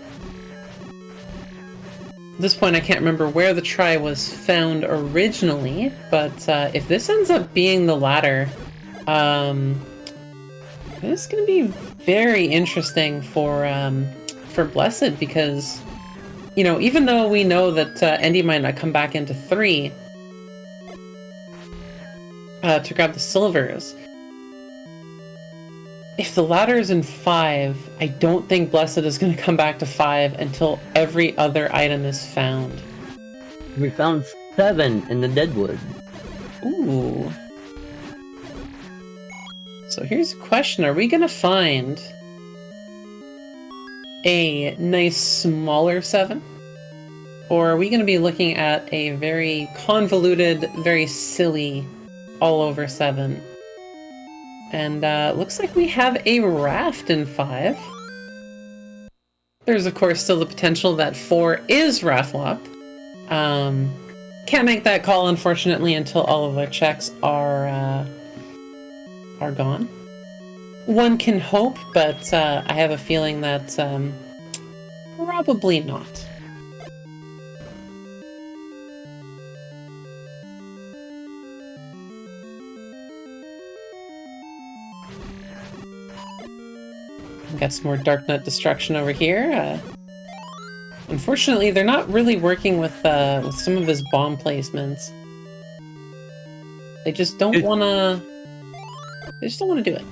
At this point, I can't remember where the try was found originally, but if this ends up being the ladder, it's going to be very interesting for Blessed, because, you know, even though we know that Endy might not come back into 3, to grab the silvers, if the ladder is in 5, I don't think Blessed is going to come back to 5 until every other item is found. We found 7 in the Deadwood. Ooh. So here's a question. Are we going to find a nice smaller 7? Or are we going to be looking at a very convoluted, very silly all over 7? And looks like we have a raft in 5. There's of course still the potential that 4 is raft locked. Can't make that call, unfortunately, until all of our checks are gone. One can hope, but I have a feeling that probably not. Got some more Dark Nut destruction over here. Unfortunately, they're not really working with some of his bomb placements. They just don't want to. They just don't want to do it.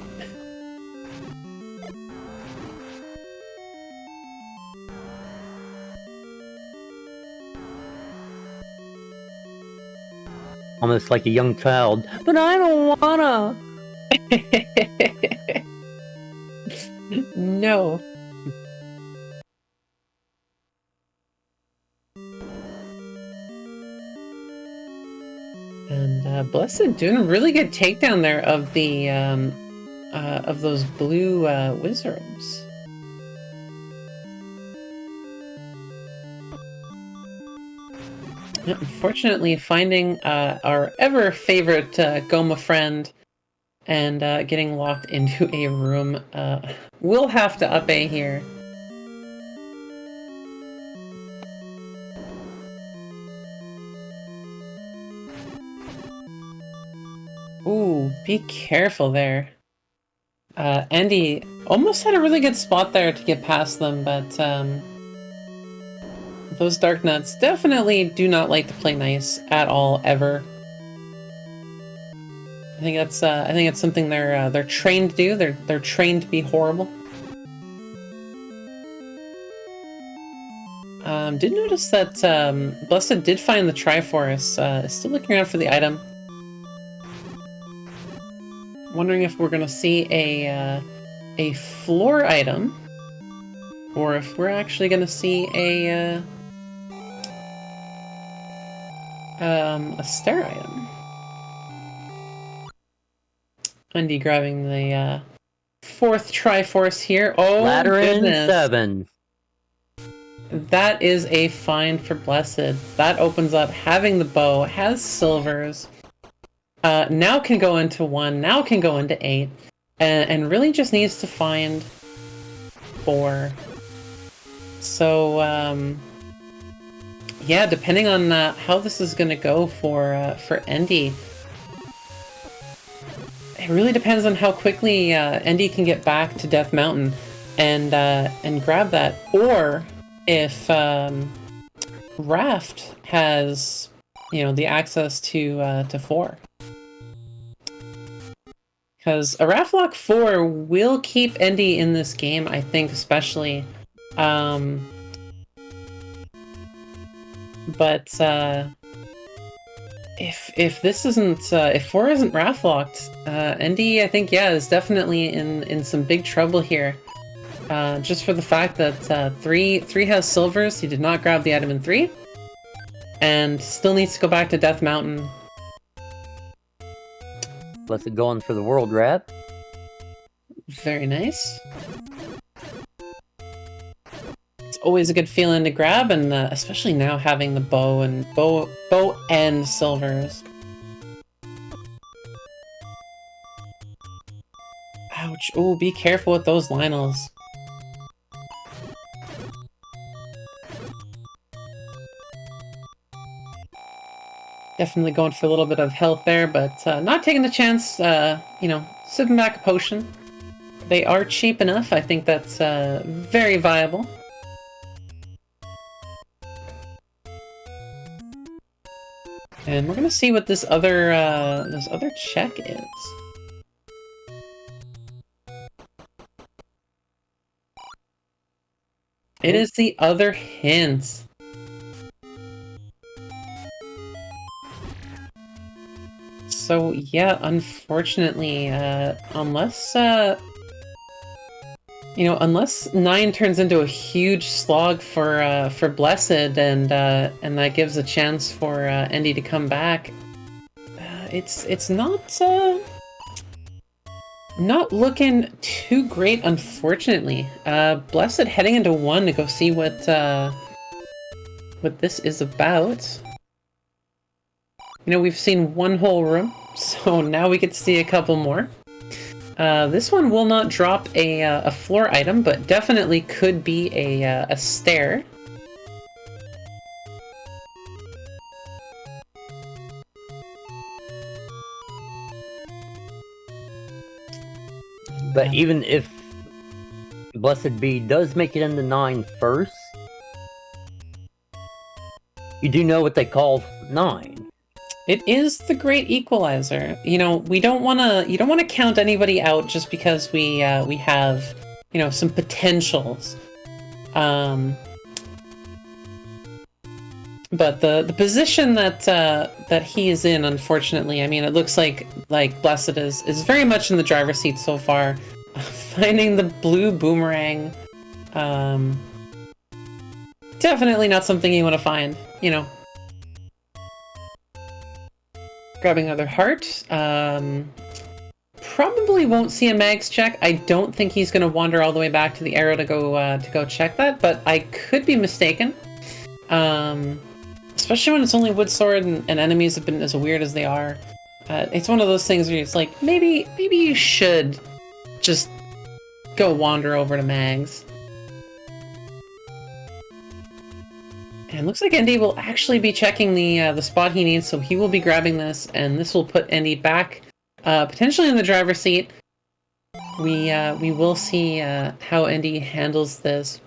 almost like a young child. But I don't wanna. No. And Blessed doing a really good takedown there of the of those blue wizards. Unfortunately, finding our ever favorite Goma friend and getting locked into a room, we'll have to up A here. Ooh, be careful there. Andy almost had a really good spot there to get past them, but those Dark Nuts definitely do not like to play nice at all, ever. I think that's something they're trained to do. They're trained to be horrible. Did notice that Blessed did find the Triforce. Still looking around for the item. Wondering if we're gonna see a floor item, or if we're actually gonna see a stair item. Andy grabbing the fourth Triforce here. Oh, Ladder goodness. in 7. That is a find for Blessed. That opens up having the bow, has silvers. Now can go into 1, now can go into 8, and really just needs to find 4. So, yeah, depending on how this is going to go for Endy, it really depends on how quickly Endy can get back to Death Mountain and grab that, or if Raft has, the access to 4. Because a Raftlock 4 will keep Endy in this game, I think, especially. But if this isn't if 4 isn't Raftlocked, Endy, I think, is definitely in some big trouble here. Just for the fact that 3 has silvers, he did not grab the item in 3, and still needs to go back to Death Mountain. Blessed going for the world wrap. Very nice. It's always a good feeling to grab, and especially now having the bow and silvers. Ouch! Oh, be careful with those Lionels. Definitely going for a little bit of health there, but not taking the chance, sipping back a potion. They are cheap enough. I think that's very viable. And we're gonna see what this other check is. It is the other hint. So yeah, unfortunately, unless 9 turns into a huge slog for Blessed, and that gives a chance for Endy to come back, it's not looking too great, unfortunately. Blessed heading into 1 to go see what this is about. We've seen 1 whole room, so now we get to see a couple more. This one will not drop a floor item, but definitely could be a stair. But even if BlessedBe does make it into 9 first, you do know what they call 9. It is the great equalizer. We don't want to. You don't want to count anybody out just because we have some potentials. But the position that that he is in, unfortunately, I mean, it looks like Blessed is very much in the driver's seat so far. Finding the blue boomerang, definitely not something you want to find, you know. Grabbing another heart. Probably won't see a mags check. I don't think he's going to wander all the way back to the arrow to go check that, but I could be mistaken. Especially when it's only wood sword and enemies have been as weird as they are. It's one of those things where it's like, maybe you should just go wander over to mags. And looks like Andy will actually be checking the spot he needs, so he will be grabbing this, and this will put Andy back, potentially in the driver's seat. We will see how Andy handles this,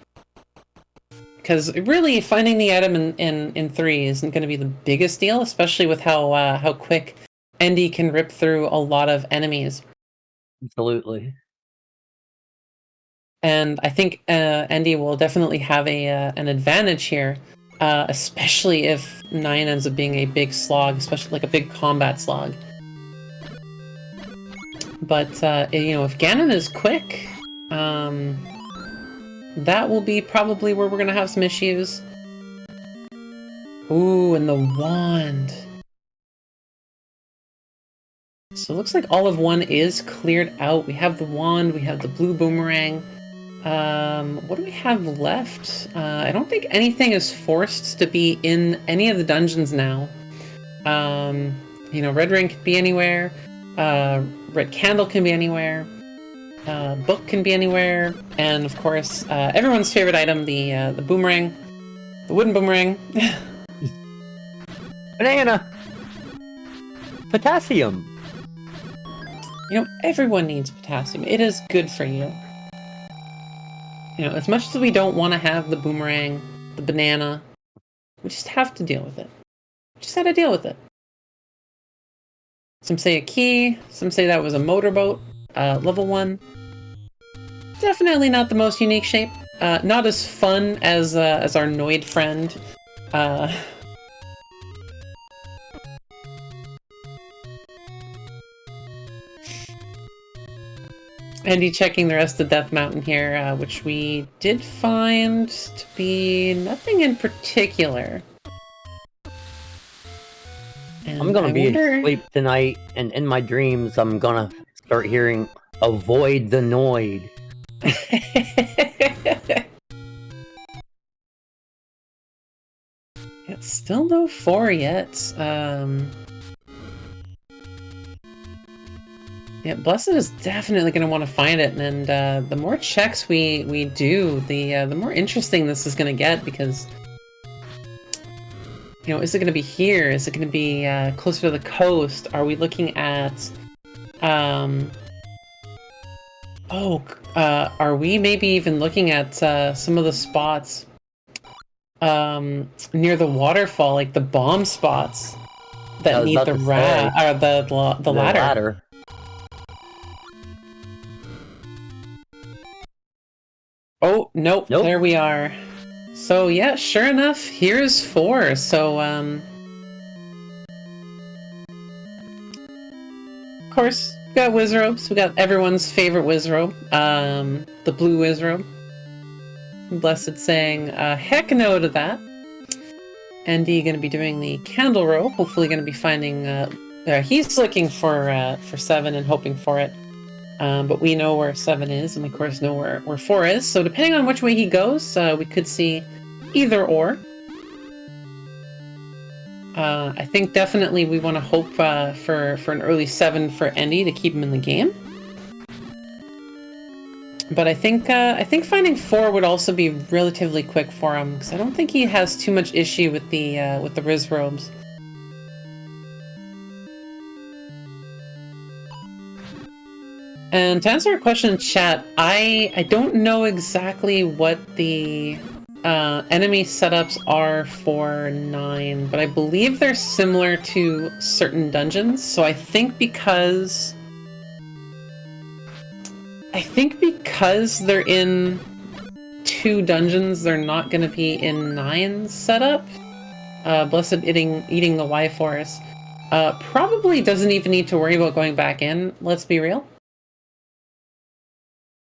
because really finding the item in 3 isn't going to be the biggest deal, especially with how quick Andy can rip through a lot of enemies. Absolutely. And I think Andy will definitely have an advantage here. Especially if 9 ends up being a big slog, especially like a big combat slog. But, you know, if Ganon is quick, that will be probably where we're going to have some issues. Ooh, and the wand. So it looks like all of 1 is cleared out. We have the wand, we have the blue boomerang. What do we have left? I don't think anything is forced to be in any of the dungeons now. You know, red ring can be anywhere. Red candle can be anywhere. Book can be anywhere. And of course, everyone's favorite item, the boomerang. The wooden boomerang. Banana! Potassium! You know, everyone needs potassium. It is good for you. You know, as much as we don't want to have the boomerang, the banana, we just have to deal with it. We just gotta deal with it. Some say a key, some say that was a motorboat, level 1. Definitely not the most unique shape. Not as fun as our Noid friend. Andy checking the rest of Death Mountain here, which we did find to be nothing in particular. And I'm gonna be asleep tonight, and in my dreams, I'm gonna start hearing "Avoid the Noid." Yeah, still no 4 yet. Yeah, Blessed is definitely going to want to find it, and the more checks we do, the more interesting this is going to get, because, you know, is it going to be here? Is it going to be closer to the coast? Are we looking at, are we maybe even looking at some of the spots near the waterfall, like the bomb spots that need the ladder? Oh, nope, there we are. So yeah, sure enough, here's 4. So, of course, we got Wizrobes. We got everyone's favorite Wizrobe, the blue Wizrobe. Blessed saying, heck no to that. Andy gonna be doing the candle row, hopefully gonna be finding, he's looking for 7 and hoping for it. But we know where 7 is, and we of course know where 4 is, so depending on which way he goes, we could see either or. I think definitely we want to hope for an early 7 for Andy to keep him in the game. But I think finding 4 would also be relatively quick for him, because I don't think he has too much issue with the Wizrobes. And to answer your question in chat, I don't know exactly what the enemy setups are for 9, but I believe they're similar to certain dungeons. So I think because they're in 2 dungeons, they're not going to be in 9's setup. Blessed eating the Y Force, probably doesn't even need to worry about going back in, let's be real.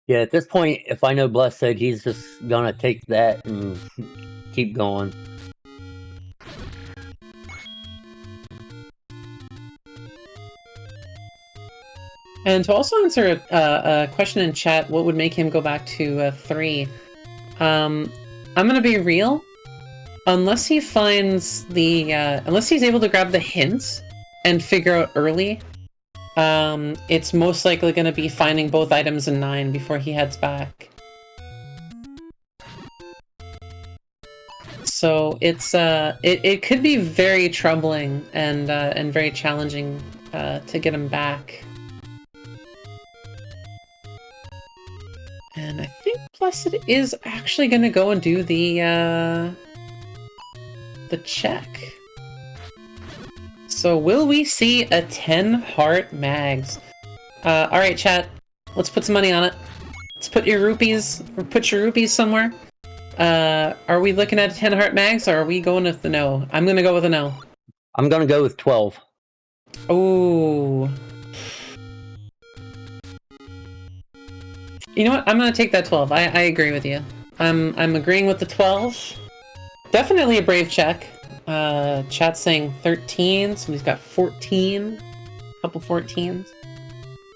Yeah, at this point, if I know Blessed, he's just gonna take that and keep going. And to also answer a question in chat, what would make him go back to 3? I'm gonna be real. Unless he finds the, unless he's able to grab the hints and figure out early, it's most likely gonna be finding both items in 9 before he heads back. So it's, it could be very troubling and very challenging to get him back. And I think Blessed is actually going to go and do the check. So will we see a 10 heart mags? Alright chat, let's put some money on it. Let's put your rupees, or put your rupees somewhere. Are we looking at 10 heart mags, or are we going with the no? I'm going to go with a no. I'm going to go with 12. Ooh. You know what? I'm gonna take that 12. I agree with you. I'm agreeing with the 12. Definitely a brave check. Chat's saying 13. Somebody's got 14. Couple 14s.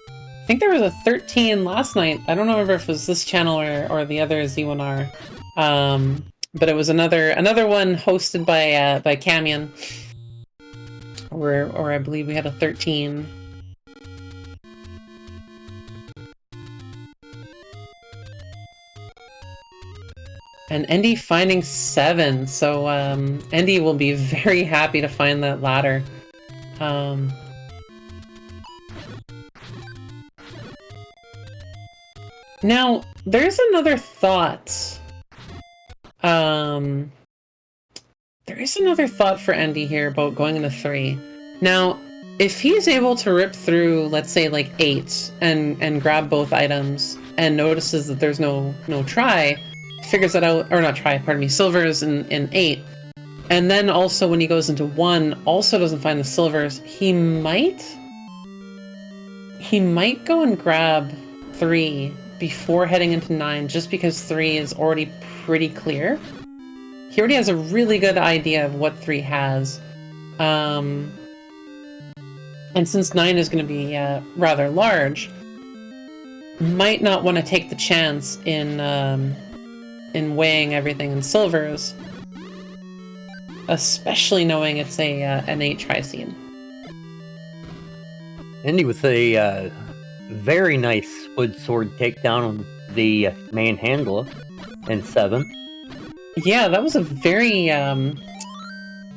I think there was a 13 last night. I don't remember if it was this channel or the other Z1R. But it was another one hosted by Camion. Or I believe we had a 13. And Endy finding 7, so Endy will be very happy to find that ladder. Now, there's another thought. There is another thought for Endy here about going into 3. Now, if he's able to rip through, let's say, like 8 and grab both items and notices that there's no try, figures that out, or not try, pardon me, silvers in 8, and then also when he goes into 1, also doesn't find the silvers, he might go and grab 3 before heading into 9, just because 3 is already pretty clear. He already has a really good idea of what 3 has. And since 9 is going to be rather large, might not want to take the chance in weighing everything in silvers, especially knowing it's an 8 try scene. Endy with a very nice wood sword takedown on the main handler in 7. Yeah, that was a very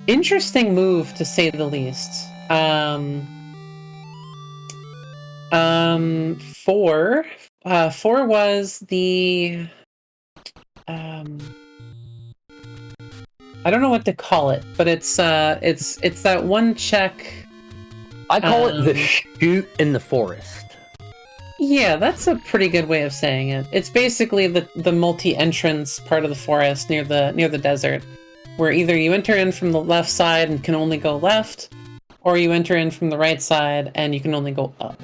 interesting move, to say the least. 4 was the I don't know what to call it, but it's that one check. I call it the shoot in the forest. Yeah, that's a pretty good way of saying it. It's basically the multi-entrance part of the forest near the desert, where either you enter in from the left side and can only go left, or you enter in from the right side and you can only go up.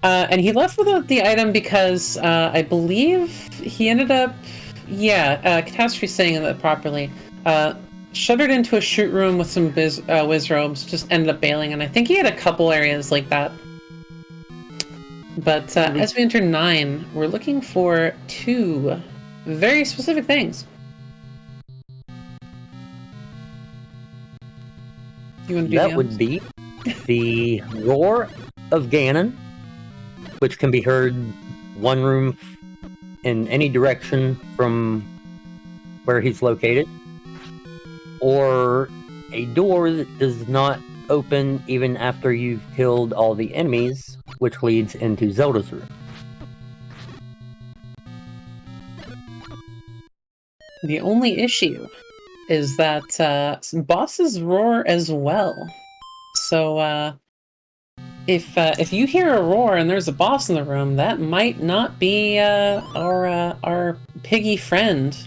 And he left without the item because I believe he ended up, Catastrophe saying that properly, shuddered into a shoot room with some whiz robes, just ended up bailing, and I think he had a couple areas like that. But as we enter 9, we're looking for 2 very specific things. You want to do that would be the roar of Ganon, which can be heard one room in any direction from where he's located, or a door that does not open even after you've killed all the enemies, which leads into Zelda's room. The only issue is that bosses roar as well. So if you hear a roar and there's a boss in the room, that might not be our piggy friend.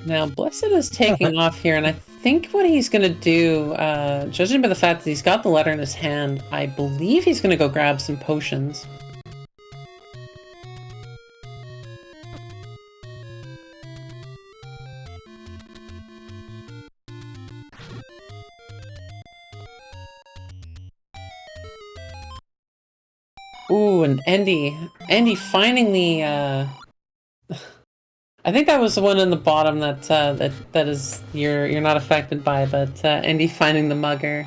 Now, Blessed is taking off here, and I think what he's going to do, judging by the fact that he's got the letter in his hand, I believe he's going to go grab some potions. Ooh, and Andy finding the, I think that was the one in the bottom that that is you're not affected by, but Andy finding the mugger.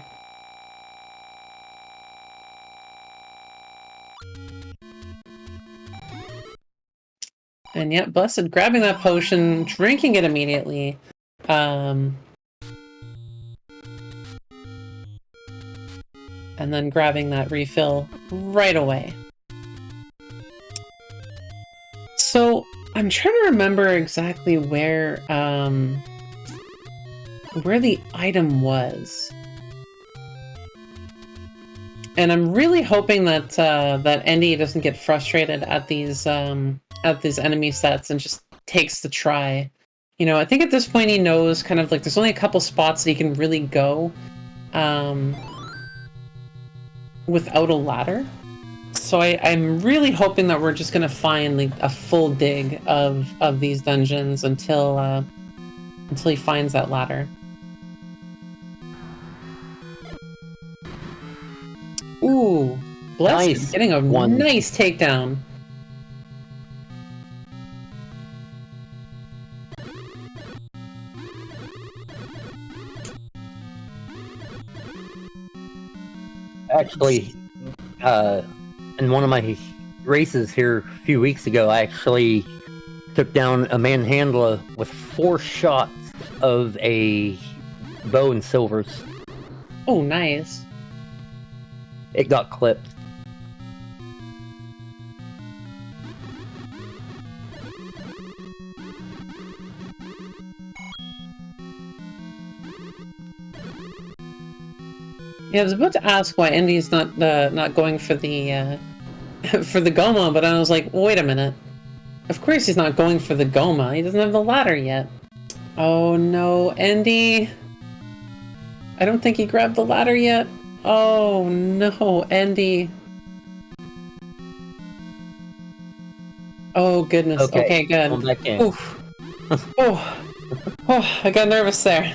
And yet, Blessed grabbing that potion, drinking it immediately. And then grabbing that refill right away. So I'm trying to remember exactly where the item was. And I'm really hoping that that Andy doesn't get frustrated at these enemy sets and just takes the try. You know, I think at this point he knows kind of like there's only a couple spots that he can really go without a ladder. So I'm really hoping that we're just gonna find like a full dig of these dungeons until he finds that ladder. Ooh, Blessed Nice. getting a nice takedown. Actually, in one of my races here a few weeks ago, I actually took down a manhandler with 4 shots of a bow and silvers. Oh, nice. It got clipped. Yeah, I was about to ask why Andy's not going for the for the Goma, but I was like, wait a minute. Of course he's not going for the Goma. He doesn't have the ladder yet. Oh no, Andy. I don't think he grabbed the ladder yet. Oh no, Andy. Oh goodness. Okay, good. Come back in. Oof. Oh, I got nervous there.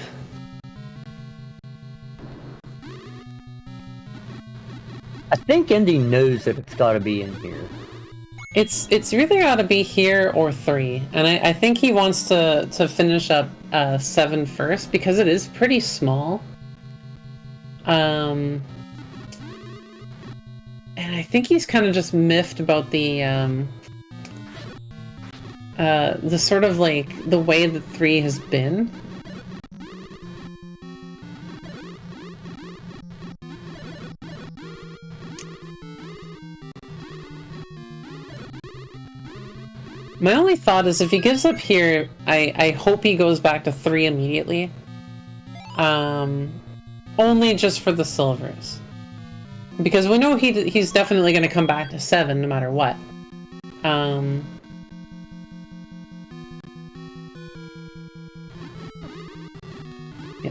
I think Indy knows that it's got to be in here. It's either got to be here or 3, and I think he wants to finish up 7 first because it is pretty small. And I think he's kind of just miffed about the sort of like the way that 3 has been. My only thought is if he gives up here, I hope he goes back to 3 immediately. Only just for the silvers. Because we know he's definitely going to come back to 7 no matter what. Yeah,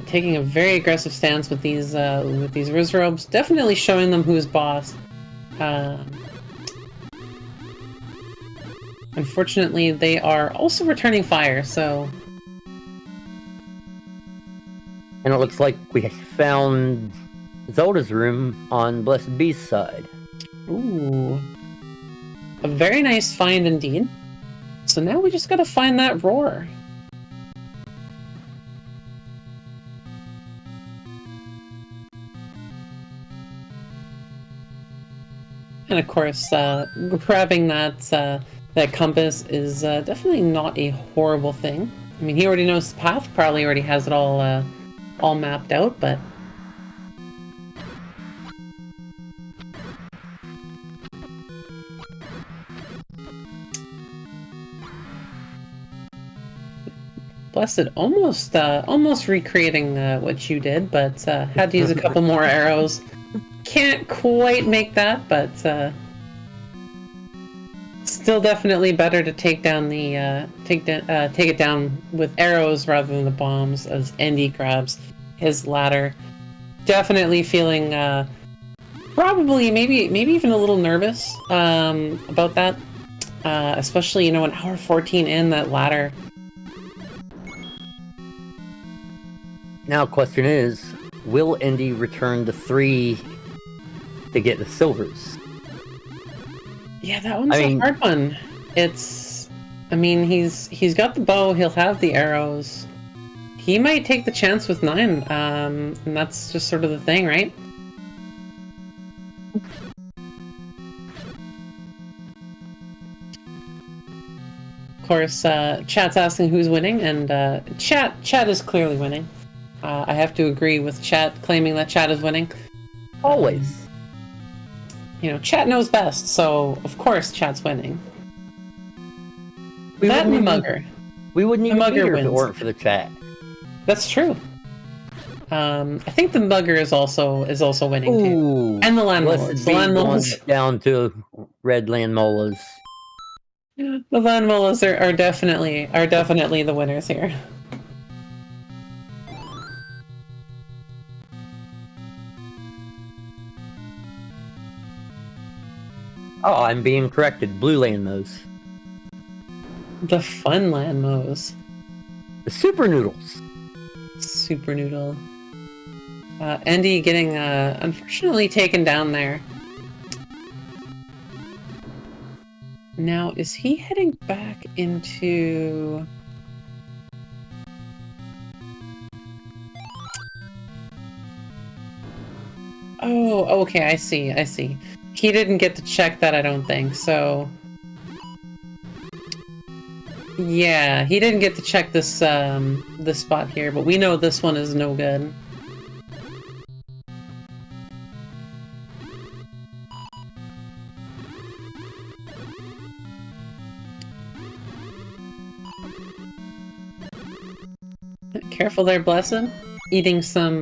taking a very aggressive stance with these Riz robes, definitely showing them who's boss. Unfortunately, they are also returning fire, so... And it looks like we found Zelda's room on BlessedBe's side. Ooh. A very nice find indeed. So now we just gotta find that roar. And of course, grabbing that compass is definitely not a horrible thing. I mean, he already knows the path, probably already has it all mapped out, but... Blessed almost recreating what you did, but had to use a couple more arrows. can't quite make that, but still definitely better to take down the take it down with arrows rather than the bombs, as Andy grabs his ladder. Definitely feeling probably maybe even a little nervous about that, especially, you know, an hour 14 in, that ladder. Now, question is, will Indy return to 3 to get the silvers? Yeah, that one's a hard one. It's, I mean, he's got the bow, he'll have the arrows. He might take the chance with 9, and that's just sort of the thing, right? Of course, chat's asking who's winning, and chat is clearly winning. I have to agree with chat claiming that chat is winning. Always. You know, chat knows best, so of course chat's winning. We that and the mugger. We wouldn't even be here wins. if it weren't for the chat. That's true. I think the mugger is also winning too, and the land molas. The land molas down to red land molas. The land molas are definitely the winners here. Oh, I'm being corrected. Blue land mows. The fun land mows. The super noodles. Super noodle. Andy getting unfortunately taken down there. Now, is he heading back into... Oh, okay, I see. He didn't get to check that, I don't think, so... Yeah, he didn't get to check this, this spot here, but we know this one is no good. Careful there, Blessed. Eating some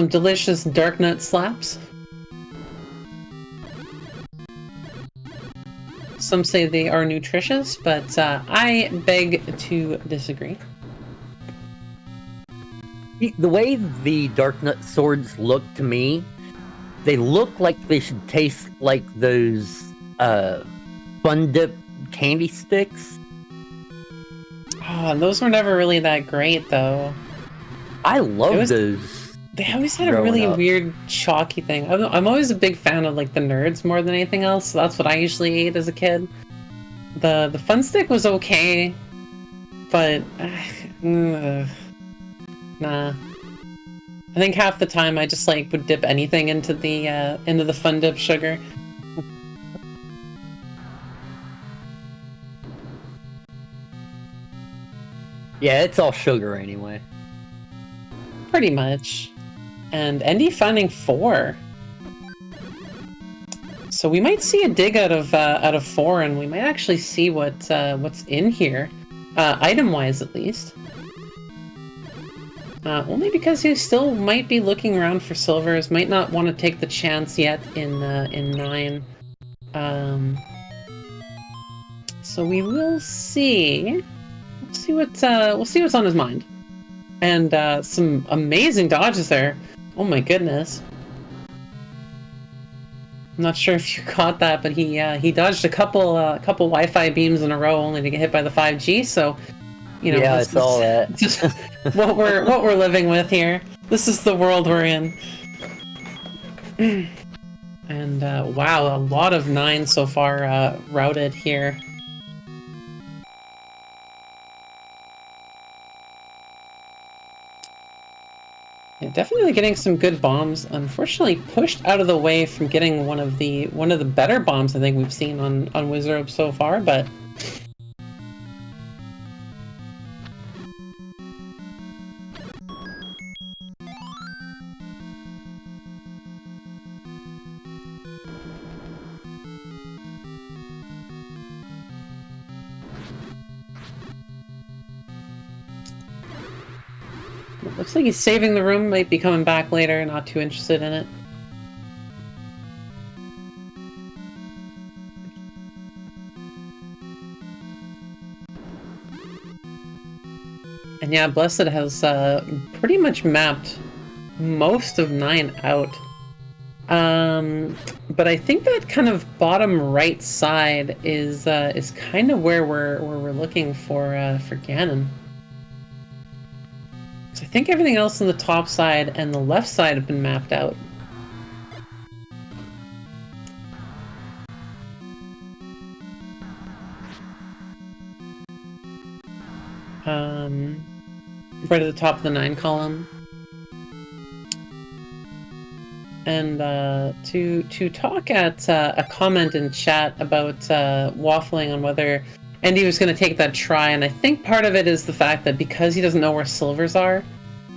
delicious dark nut slaps. Some say they are nutritious, but I beg to disagree. The way the dark nut swords look to me, they look like they should taste like those Fun Dip candy sticks. Oh, those were never really that great, though. I love those. They always had a really weird, chalky thing. I'm always a big fan of, like, the nerds more than anything else. So that's what I usually ate as a kid. The Fun Stick was okay, but nah. I think half the time I just like would dip anything into the Fun Dip sugar. Yeah, it's all sugar anyway. Pretty much. And Andy finding 4. So we might see a dig out of 4, and we might actually see what's in here, item-wise at least. Only because he still might be looking around for silvers, might not want to take the chance yet in 9. So we will see. We'll see what's on his mind. And some amazing dodges there. Oh my goodness. I'm not sure if you caught that, but he dodged a couple Wi-Fi beams in a row only to get hit by the 5G. So, you know, yeah, I saw that. Just what we're living with here. This is the world we're in. And wow, a lot of 9 so far routed here. Yeah, definitely getting some good bombs. Unfortunately, pushed out of the way from getting one of the better bombs I think we've seen on Wizard so far, but looks like he's saving the room, might be coming back later, not too interested in it. And yeah, Blessed has pretty much mapped most of 9 out. But I think that kind of bottom right side is kind of where we're looking for Ganon. So I think everything else on the top side and the left side have been mapped out. Right at the top of the 9 column. And to talk at a comment in chat about waffling on whether Andy was going to take that try, and I think part of it is the fact that because he doesn't know where silvers are,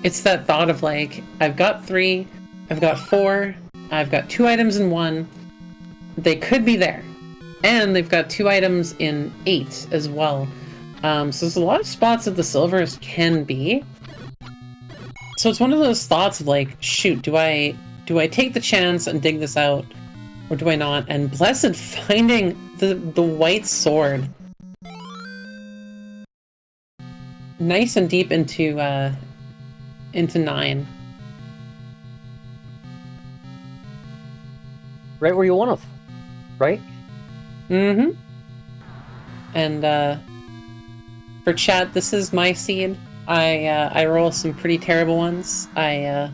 it's that thought of like, I've got 3, I've got 4, I've got 2 items in 1, they could be there. And they've got 2 items in 8 as well. So there's a lot of spots that the silvers can be. So it's one of those thoughts of like, shoot, do I take the chance and dig this out, or do I not? And Blessed finding the white sword, nice and deep into 9. Right where you want us, right? Mm-hmm. And for chat, this is my seed. I roll some pretty terrible ones. I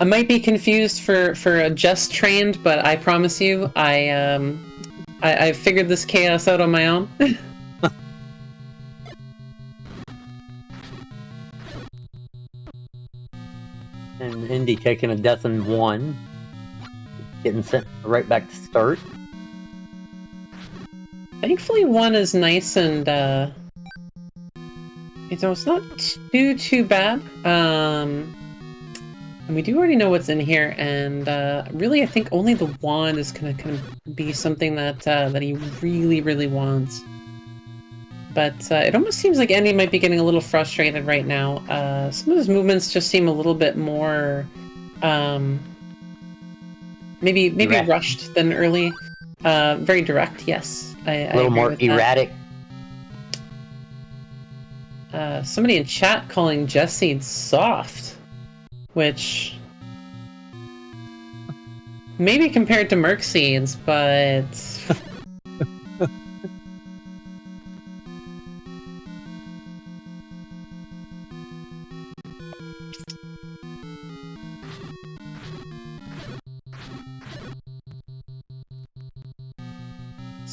might be confused for a just trained, but I promise you, I figured this chaos out on my own. And Indy taking a death in 1, getting sent right back to start. Thankfully, 1 is nice and it's not too bad. And we do already know what's in here, and really, I think only the wand is gonna kind of be something that he really wants. But it almost seems like Andy might be getting a little frustrated right now. Some of his movements just seem a little bit more, maybe direct. Rushed than early. Very direct, yes. A little more erratic. Somebody in chat calling Jesseed soft, which maybe compared to Merc Seeds, but so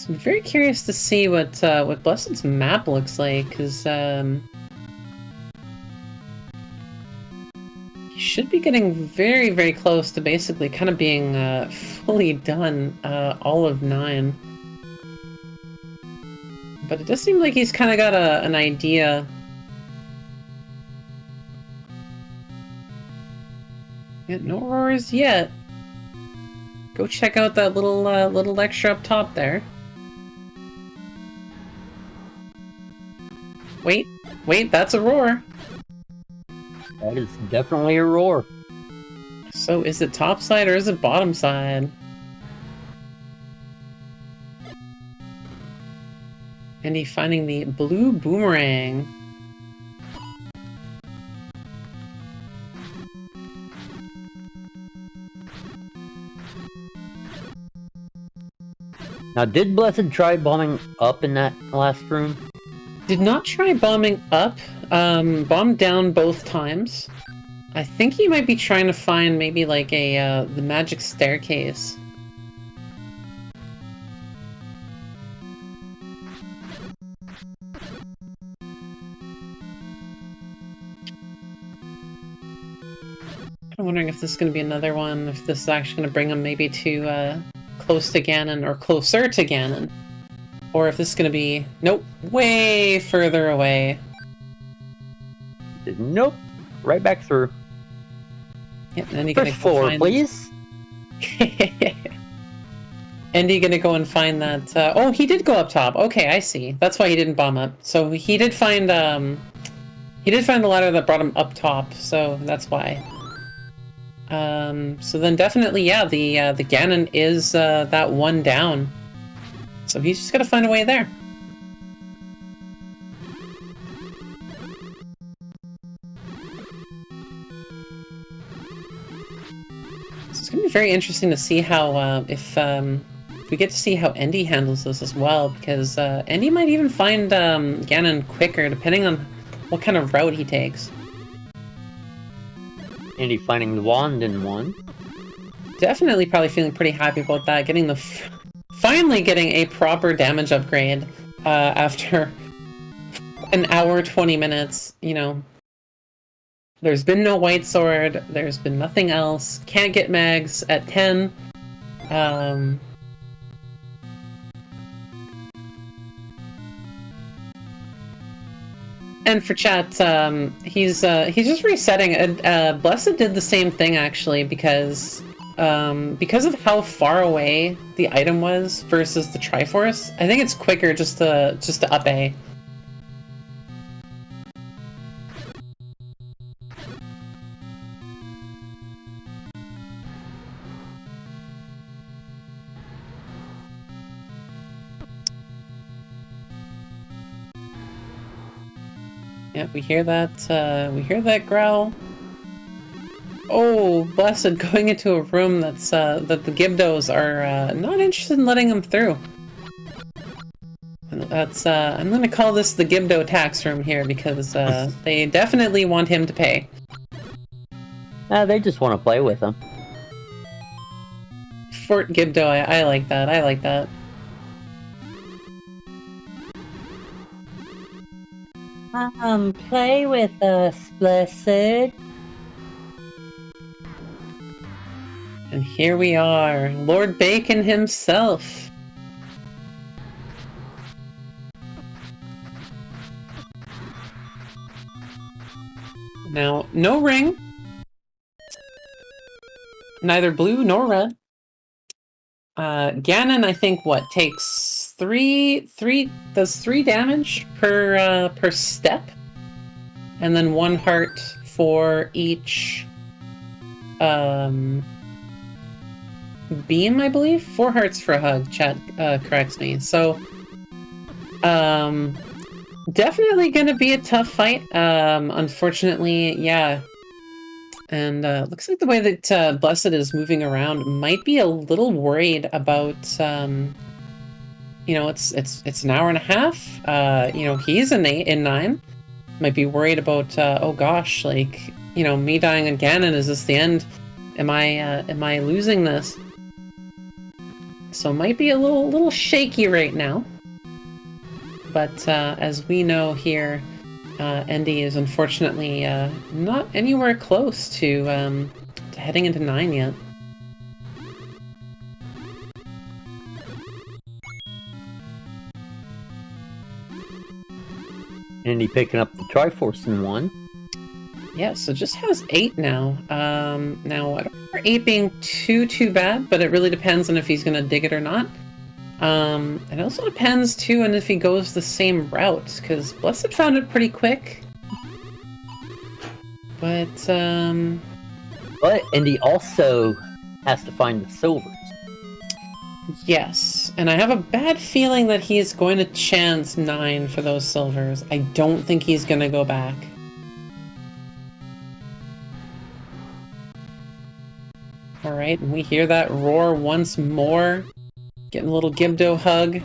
I'm very curious to see what Blessed's map looks like, because he should be getting very close to basically kind of being fully done all of 9. But it does seem like he's kind of got an idea. Yeah, no roars yet. Go check out that little extra up top there. Wait, that's a roar. That is definitely a roar. So is it top side or is it bottom side? And he finding the blue boomerang. Now, did Blessed try bombing up in that last room? Did not try bombing up. Bombed down both times. I think he might be trying to find maybe like the magic staircase. I'm wondering if this is going to be another one, if this is actually going to bring him maybe to close to Ganon, or closer to Ganon. Or if this is going to be, nope, way further away. Nope, right back through. Yep, and then you're First gonna floor, find... please. And you're gonna go and find that. Oh, he did go up top. Okay, I see. That's why he didn't bomb up. So he did find the ladder that brought him up top. So that's why. So then definitely, yeah, the Ganon is that one down. So he's just gotta find a way there. gonna be very interesting to see how if we get to see how Endy handles this as well, because Endy might even find Ganon quicker, depending on what kind of route he takes. Endy finding the wand in one. Definitely probably feeling pretty happy about that, getting the finally getting a proper damage upgrade after an hour 20 minutes, you know. There's been no White Sword, there's been nothing else, can't get mags at 10. And for chat, he's just resetting. Blessed did the same thing actually, because of how far away the item was versus the Triforce. I think it's quicker just to up A. Yeah, we hear that growl. Oh, Blessed going into a room that's that the Gibdos are not interested in letting him through. That's I'm gonna call this the Gibdo tax room here, because they definitely want him to pay. They just want to play with him. Fort Gibdo, I like that. I like that. Play with us, Blessed. And here we are, Lord Bacon himself. Now, no ring. Neither blue nor red. Ganon, I think, what, takes does 3 damage per step, and then 1 heart for each beam, I believe. 4 hearts for a hug. Chat corrects me. So, definitely gonna be a tough fight. Unfortunately, yeah. And looks like the way that Blessed is moving around might be a little worried about, you know, it's an hour and a half. You know, he's in 9. Might be worried about, oh gosh, like, you know, me dying on Ganon, is this the end? Am I losing this? So might be a little shaky right now. But as we know here, Endy is unfortunately not anywhere close to heading into 9 yet. Endy picking up the Triforce in 1. Yeah, so just has 8 now. Now, I don't remember 8 being too bad, but it really depends on if he's going to dig it or not. It also depends, too, on if he goes the same route, because Blessed found it pretty quick. But Endy also has to find the silvers. Yes, and I have a bad feeling that he's going to chance 9 for those silvers. I don't think he's going to go back. Alright, and we hear that roar once more. Getting a little Gibdo hug.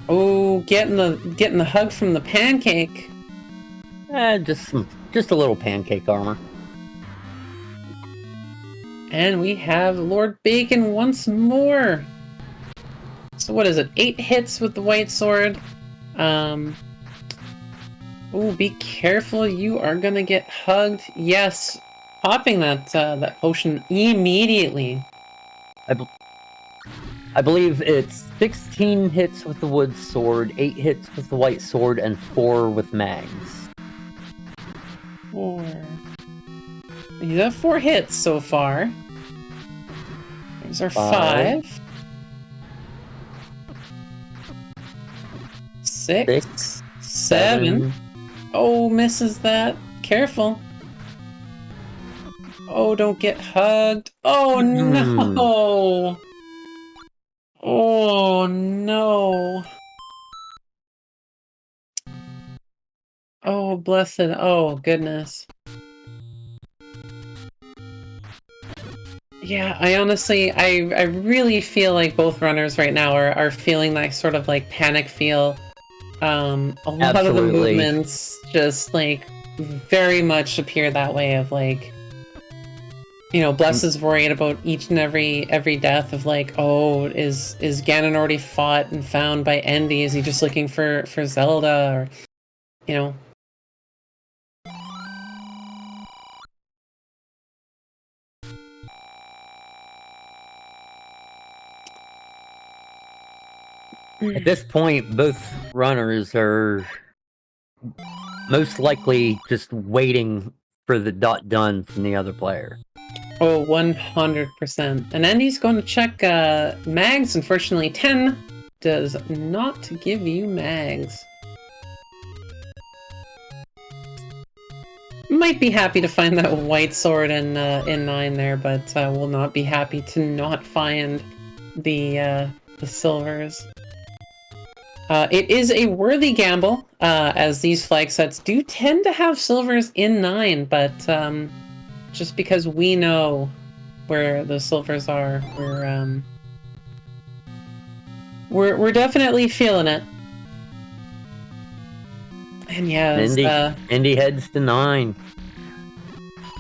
Oh, getting the hug from the pancake. Just a little pancake armor. And we have Lord Bacon once more. So what is it? 8 hits with the White Sword. Oh, be careful! You are gonna get hugged. Yes, popping that potion immediately. I believe it's 16 hits with the wood sword, 8 hits with the white sword, and 4 with mags. 4. You have 4 hits so far. There's our 5. 6. 7. Oh, misses that. Careful. Oh, don't get hugged. Oh, no. Oh, no. Oh, Blessed. Oh, goodness. Yeah, I honestly, I really feel like both runners right now are feeling that sort of like panic feel. A lot of the Absolutely. movements just like very much appear that way of like, you know, Bless is worried about each and every death of like, oh, is Ganon already fought and found by Endy? Is he just looking for Zelda, or you know? At this point, both runners are most likely just waiting for the dot done from the other player. Oh, 100%. And Endy's going to check mags. Unfortunately, 10 does not give you mags. Might be happy to find that white sword in 9 there, but will not be happy to not find the silvers. It is a worthy gamble, as these flag sets do tend to have silvers in 9, but just because we know where the silvers are, we're definitely feeling it. And yeah, Endy heads to 9.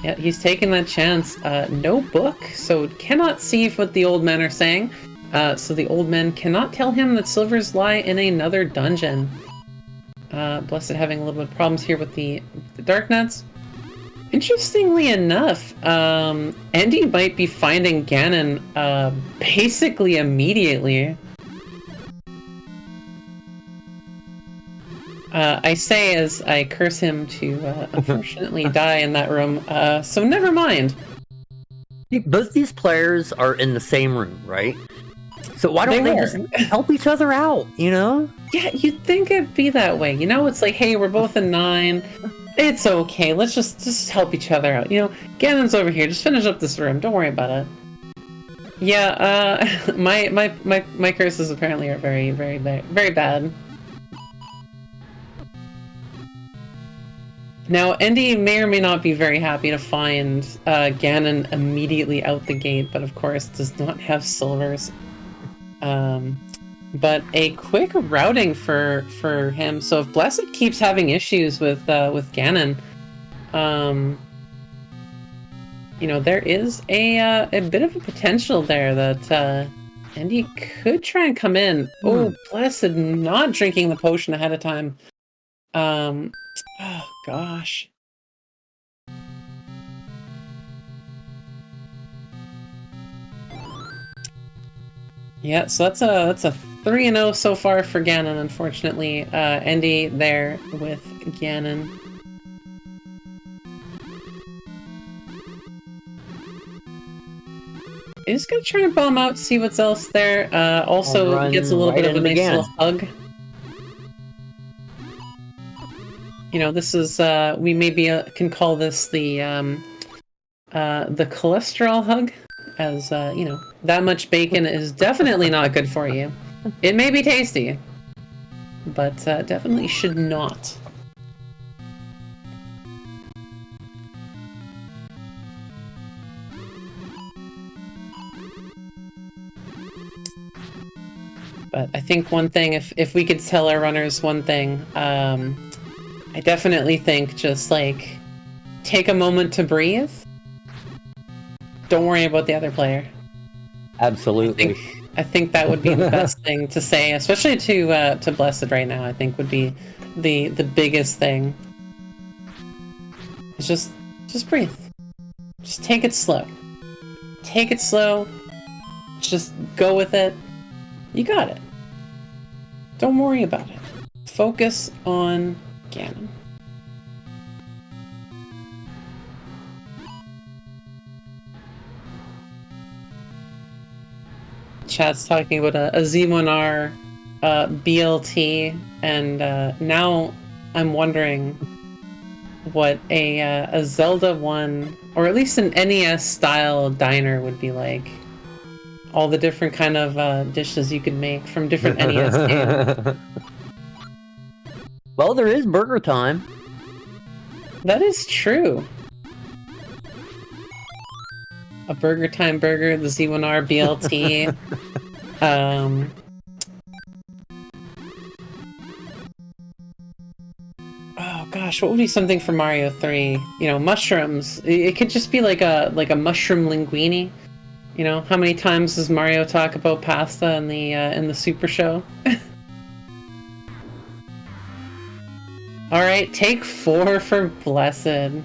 Yeah, he's taking that chance. No book, so cannot see what the old men are saying. So the old men cannot tell him that silvers lie in another dungeon. Blessed having a little bit of problems here with the dark nets. Interestingly enough, Endy might be finding Ganon basically immediately. I say as I curse him to unfortunately die in that room, so never mind. Both these players are in the same room, right? So why don't they just help each other out, you know? Yeah, you'd think it'd be that way. You know, it's like, hey, we're both in 9. It's okay. Let's just help each other out. You know, Ganon's over here. Just finish up this room. Don't worry about it. Yeah, my curses apparently are very, very, very, very bad. Now, Endy may or may not be very happy to find Ganon immediately out the gate, but of course does not have silvers. But a quick routing for him. So if Blessed keeps having issues with Ganon, you know, there is a bit of a potential there that Endy could try and come in. Oh, Blessed not drinking the potion ahead of time. Oh gosh. Yeah, so that's a 3-0 so far for Ganon, unfortunately. Endy there with Ganon. He's gonna try and bomb out, see what's else there. Also gets a little bit of a nice little hug. You know, this is we maybe can call this the cholesterol hug, as you know, that much bacon is definitely not good for you. It may be tasty, but definitely should not. But I think one thing, if we could tell our runners one thing, I definitely think just like take a moment to breathe. Don't worry about the other player. Absolutely. I think that would be the best thing to say, especially to Blessed right now. I think would be the biggest thing. Is just breathe. Just take it slow. Take it slow. Just go with it. You got it. Don't worry about it. Focus on Ganon. Chat's talking about a Z1R BLT, and now I'm wondering what a Zelda 1, or at least an NES-style diner would be like. All the different kind of dishes you could make from different NES games. Well, there is burger time. That is true. a Burger Time burger, the Z1R BLT. Oh gosh, what would be something for Mario 3? You know, mushrooms. It could just be like a mushroom linguine. You know, how many times does Mario talk about pasta in the Super Show? All right, take 4 for Blessed.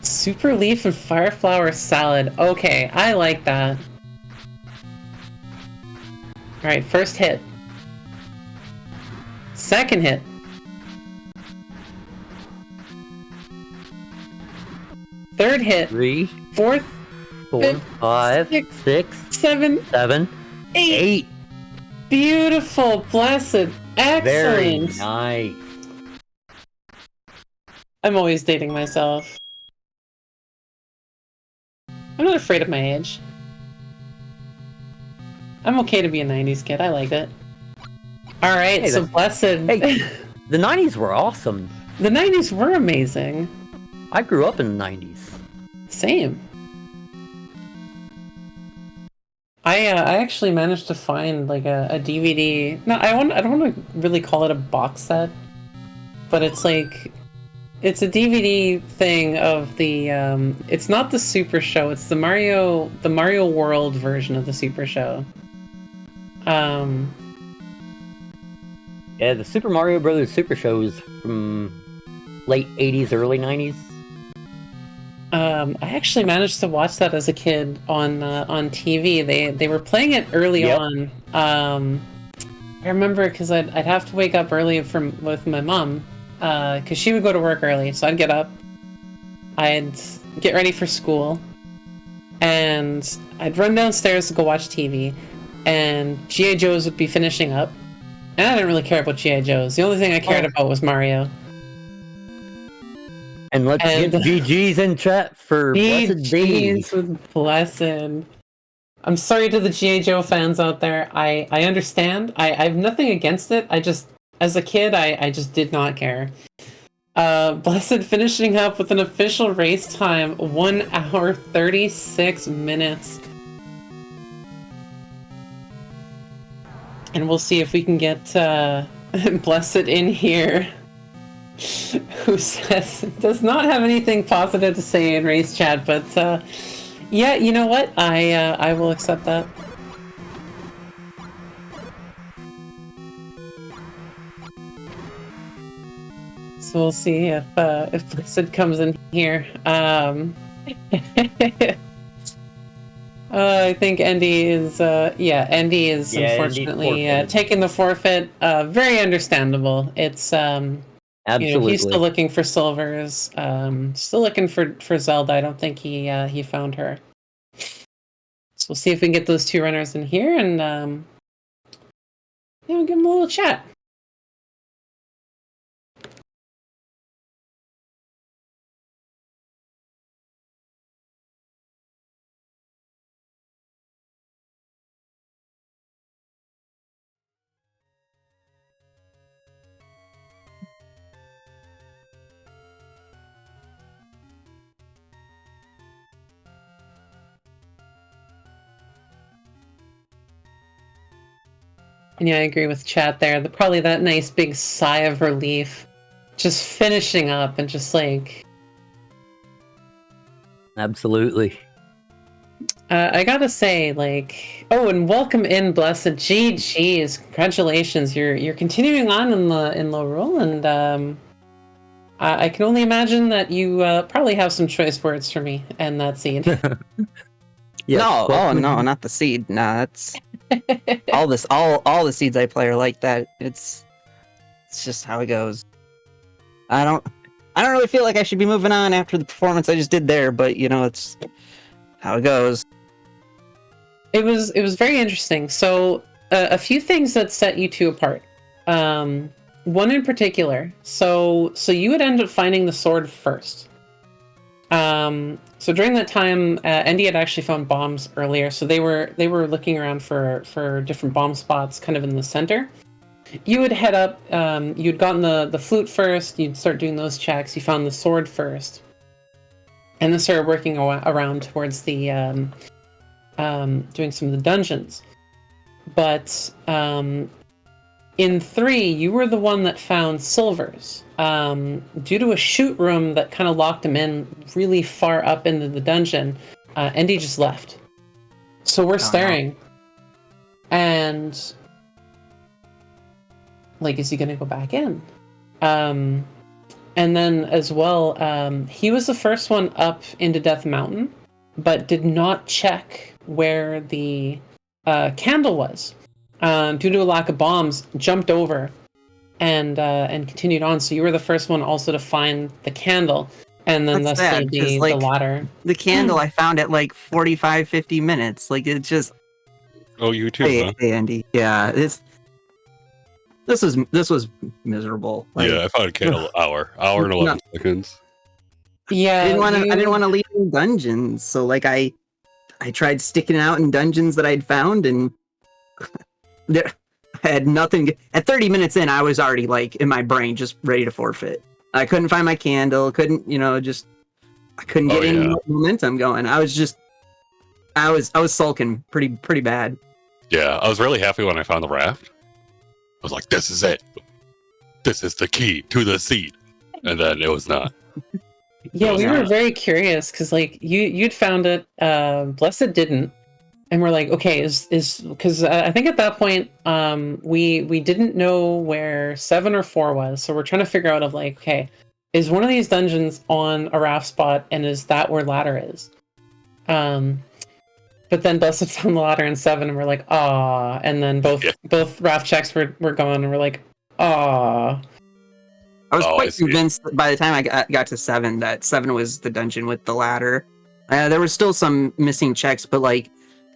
Super leaf and fireflower salad. Okay, I like that. All right, first hit. Second hit. Third hit. 3, Fourth. 4, fifth, 5, sixth, 6, 7, 7, 8. Beautiful, Blessed, excellent. Very nice. I'm always dating myself. I'm not afraid of my age. I'm okay to be a 90s kid. I like it. All right, Hey, so Blessed. Hey, the 90s were awesome. The 90s were amazing. I grew up in the 90s. Same. I actually managed to find like a DVD. No, I don't want to really call it a box set, but it's like it's a DVD thing of the it's not the Super Show, it's the Mario World version of the Super Show. Yeah, the Super Mario Brothers Super Show is from late 80s, early 90s. I actually managed to watch that as a kid on TV. They were playing it early on. I remember because I'd have to wake up early with my mom because she would go to work early, so I'd get up, I'd get ready for school, and I'd run downstairs to go watch TV, and G.I. Joes would be finishing up, and I didn't really care about G.I. Joes. The only thing I cared about was Mario. And let's get GG's in chat for BlessedBe. with Blessed. I'm sorry to the G.I. Joe fans out there. I understand. I have nothing against it. I just, as a kid, I just did not care. Blessed finishing up with an official race time, 1 hour 36 minutes. And we'll see if we can get Blessed in here. Who says does not have anything positive to say in race chat, but yeah, you know what? I will accept that. So we'll see if Blessed comes in here. I think Andy is Andy is unfortunately taking the forfeit. Very understandable. It's Absolutely. You know, he's still looking for silvers. Still looking for Zelda. I don't think he found her. So we'll see if we can get those 2 runners in here and we'll give them a little chat. And yeah, I agree with chat there. Probably that nice big sigh of relief. Just finishing up and just like... Absolutely. I gotta say, like... Oh, and welcome in, Blessed. GG's. Congratulations. You're continuing on in Lorule, and I can only imagine that you probably have some choice words for me and that seed. Yes, no, no, not the seed. Nah, that's... all the seeds I play are like that. It's just how it goes. I don't really feel like I should be moving on after the performance I just did there, but you know, it's how it goes. It was very interesting. So a few things that set you two apart. One in particular. So you would end up finding the sword first. So during that time, Andy had actually found bombs earlier, so they were looking around for different bomb spots kind of in the center. You would head up, you'd gotten the flute first, you'd start doing those checks, you found the sword first. and then started working around towards the doing some of the dungeons. But in 3, you were the one that found Silvers. Due to a shoot room that kind of locked him in really far up into the dungeon, and he just left. So we're staring. And like, is he gonna go back in? And then as well, he was the first one up into Death Mountain, but did not check where the candle was. Due to a lack of bombs, jumped over and continued on. So you were the first one also to find the candle, and then That's thusly sad, the ladder. The candle I found at like 45, 50 minutes. Like, it just... Oh, you too, Hey, huh? hey Andy. Yeah, this was miserable. Like, Yeah, I found a candle hour and 11 seconds. Yeah, I didn't want to leave in dungeons, so like I tried sticking out in dungeons that I'd found, and I had nothing. At 30 minutes in, I was already like in my brain just ready to forfeit. I couldn't find my candle. Couldn't I couldn't get any momentum going. I was sulking pretty bad. Yeah, I was really happy when I found the raft. I was like, this is it. This is the key to the seed. And then it was not. Yeah, we were very curious because like you'd found it, Blessed didn't, and we're like, okay, is because I think at that point we didn't know where 7 or 4 was, so we're trying to figure out of like, okay, is one of these dungeons on a raft spot, and is that where ladder is? But then Blessed found the ladder in 7, and we're like, ah, and then both raft checks were gone, and we're like, ah. I was quite convinced that by the time I got to 7 that 7 was the dungeon with the ladder. There was still some missing checks, but like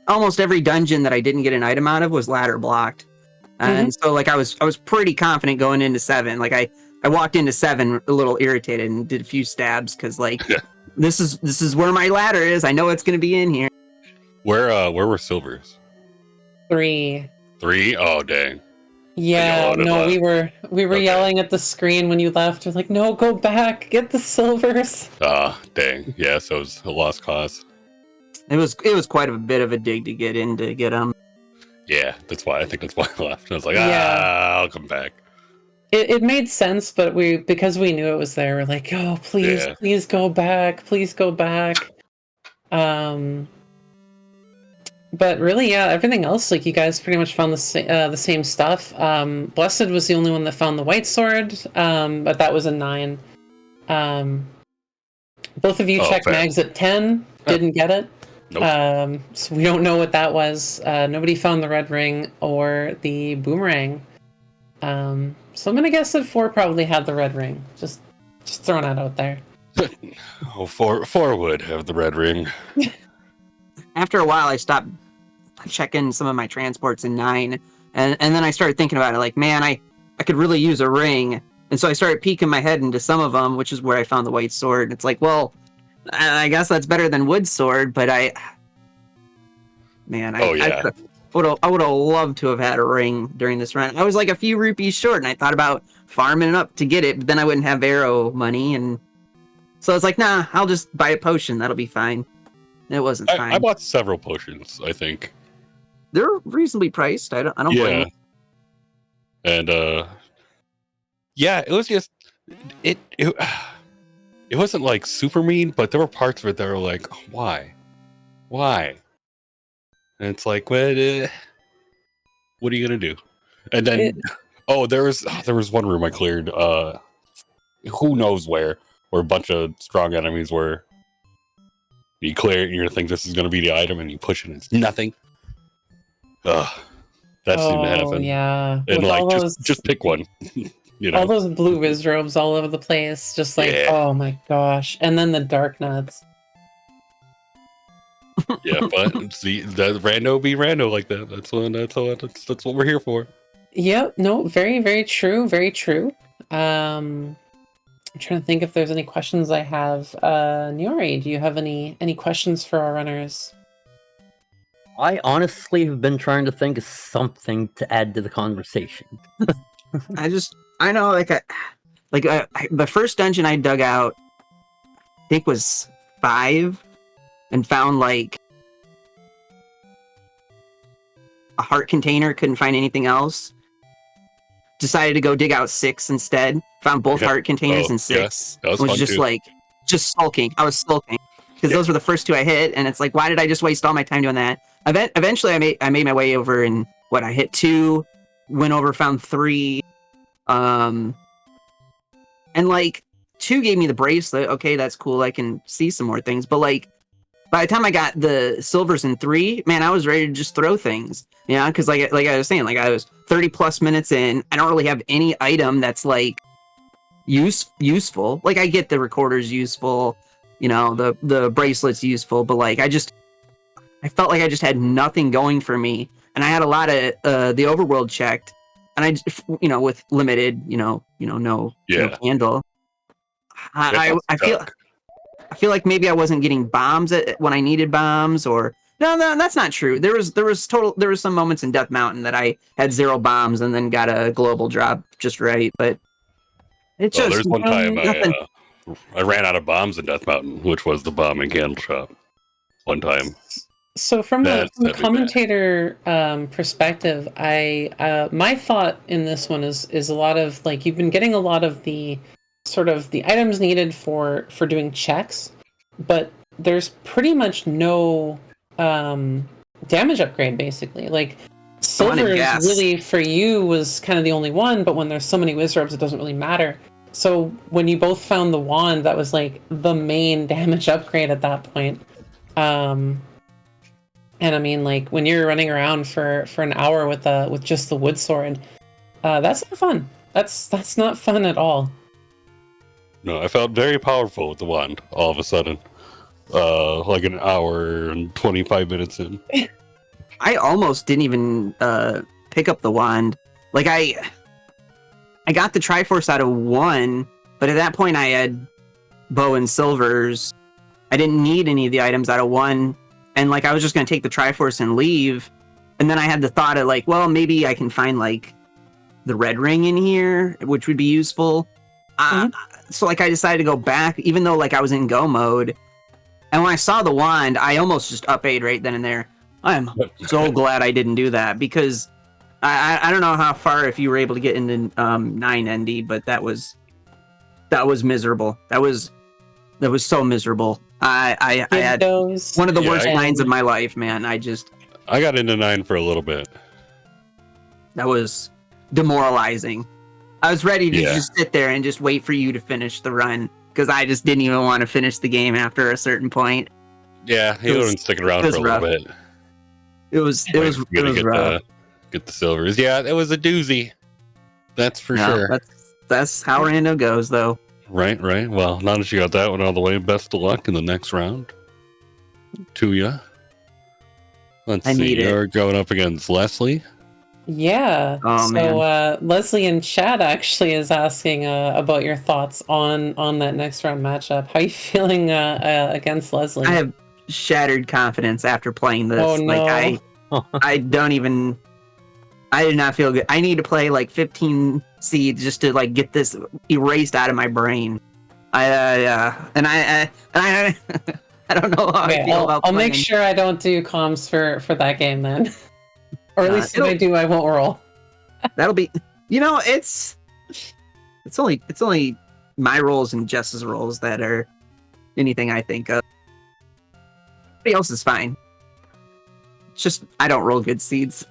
almost every dungeon that I didn't get an item out of was ladder blocked. And so like I was pretty confident going into 7. Like I walked into 7 a little irritated and did a few stabs because like this is where my ladder is. I know it's gonna be in here. Where were Silvers? 3. 3? Oh dang. Yeah, no, we were yelling at the screen when you left. We're like, no, go back, get the Silvers. Dang. Yeah, so it was a lost cause. It was quite a bit of a dig to get in to get them. Yeah, that's why I left. I was like, I'll come back. It made sense, but because we knew it was there, we're like, oh, please go back, please go back. But really, yeah, everything else, like you guys pretty much found the same stuff. Blessed was the only one that found the white sword, but that was a 9. Both of you checked mags at 10, didn't get it. Nope. So we don't know what that was. Nobody found the red ring or the boomerang. So I'm gonna guess that 4 probably had the red ring. Just throwing that out there. 4 would have the red ring. After a while, I stopped checking some of my transports in 9, and then I started thinking about it. Like, man, I could really use a ring, and so I started peeking my head into some of them, which is where I found the white sword. It's like, well, I guess that's better than wood sword, but I would have loved to have had a ring during this run. I was like a few rupees short, and I thought about farming it up to get it, but then I wouldn't have arrow money, and so I was like, nah, I'll just buy a potion. That'll be fine. It wasn't fine. I bought several potions, I think. They're reasonably priced. I don't blame them. And it was just it wasn't like super mean, but there were parts of it that were like, why? And it's like, what are you gonna do? And then there was one room I cleared, who knows where a bunch of strong enemies were. You clear it and you think this is going to be the item, and you push it and it's nothing. That seemed to happen. Yeah. And like, just pick one. All those blue whiz robes all over the place. Just like, oh my gosh. And then the dark nuts. Yeah, but see, that rando be rando like that. That's what we're here for. Yep. No, very, very true. Very true. I'm trying to think if there's any questions I have. Niori, do you have any questions for our runners? I honestly have been trying to think of something to add to the conversation. I know, the first dungeon I dug out, I think was 5 and found like a heart container, couldn't find anything else. Decided to go dig out 6 instead. Found both heart containers and 6. That was was fun just too. like just sulking. I was sulking because those were the first 2 I hit, and it's like, why did I just waste all my time doing that? Eventually, I made my way over, and I hit 2, went over, found 3, and like 2 gave me the bracelet. Okay, that's cool. I can see some more things, but like by the time I got the silvers in 3, man, I was ready to just throw things. Yeah, because like I was saying, like I was 30 plus minutes in. I don't really have any item that's like useful. Like I get the recorder's useful, you know, the bracelet's useful, but like I felt like I just had nothing going for me, and I had a lot of the overworld checked, and I, you know, with limited, no candle. I feel like maybe I wasn't getting bombs when I needed bombs, or no, that's not true. There was some moments in Death Mountain that I had 0 bombs and then got a global drop just right, but it just there's one time nothing. I ran out of bombs in Death Mountain, which was the bomb and candle shop. One time. So from a commentator perspective, my thought in this one is a lot of like you've been getting a lot of the sort of the items needed for doing checks, but there's pretty much no damage upgrade basically. Like silver is really for you was kind of the only one, but when there's so many wizards, it doesn't really matter. So when you both found the wand, that was like the main damage upgrade at that point. And I mean, like when you're running around for an hour with just the wood sword, that's not fun. That's not fun at all. No, I felt very powerful with the wand all of a sudden. Like an hour and 25 minutes in. I almost didn't even pick up the wand. Like I got the Triforce out of 1, but at that point I had bow and silvers. I didn't need any of the items out of 1, and like I was just gonna take the Triforce and leave. And then I had the thought of like, well, maybe I can find like the red ring in here, which would be useful. So like I decided to go back, even though like I was in go mode. And when I saw the wand, I almost just up-A'd right then and there. I am so glad I didn't do that, because I don't know how far if you were able to get into 9 ND, but that was miserable. That was so miserable. I had one of the worst 9s of my life, man. I got into 9 for a little bit. That was demoralizing. I was ready to just sit there and just wait for you to finish the run, because I just didn't even want to finish the game after a certain point. Yeah, he wasn't sticking around for a little bit. It was rough. Get the silvers. Yeah, it was a doozy. That's for sure. That's how random goes, though. Right. Well, now that you got that one out of the way, best of luck in the next round to you. Let's see. You're going up against Leslie. Yeah. Oh, so Leslie in chat actually is asking about your thoughts on that next round matchup. How are you feeling against Leslie? I have shattered confidence after playing this. Oh, no. Like I did not feel good. I need to play like 15 seeds just to like get this erased out of my brain. I don't know how I feel about I'll playing. make sure I don't do comms for that game then. Or at least if I do, I won't roll. That'll be, it's only my rolls and Jess's rolls that are anything I think of. Everybody else is fine. It's just I don't roll good seeds.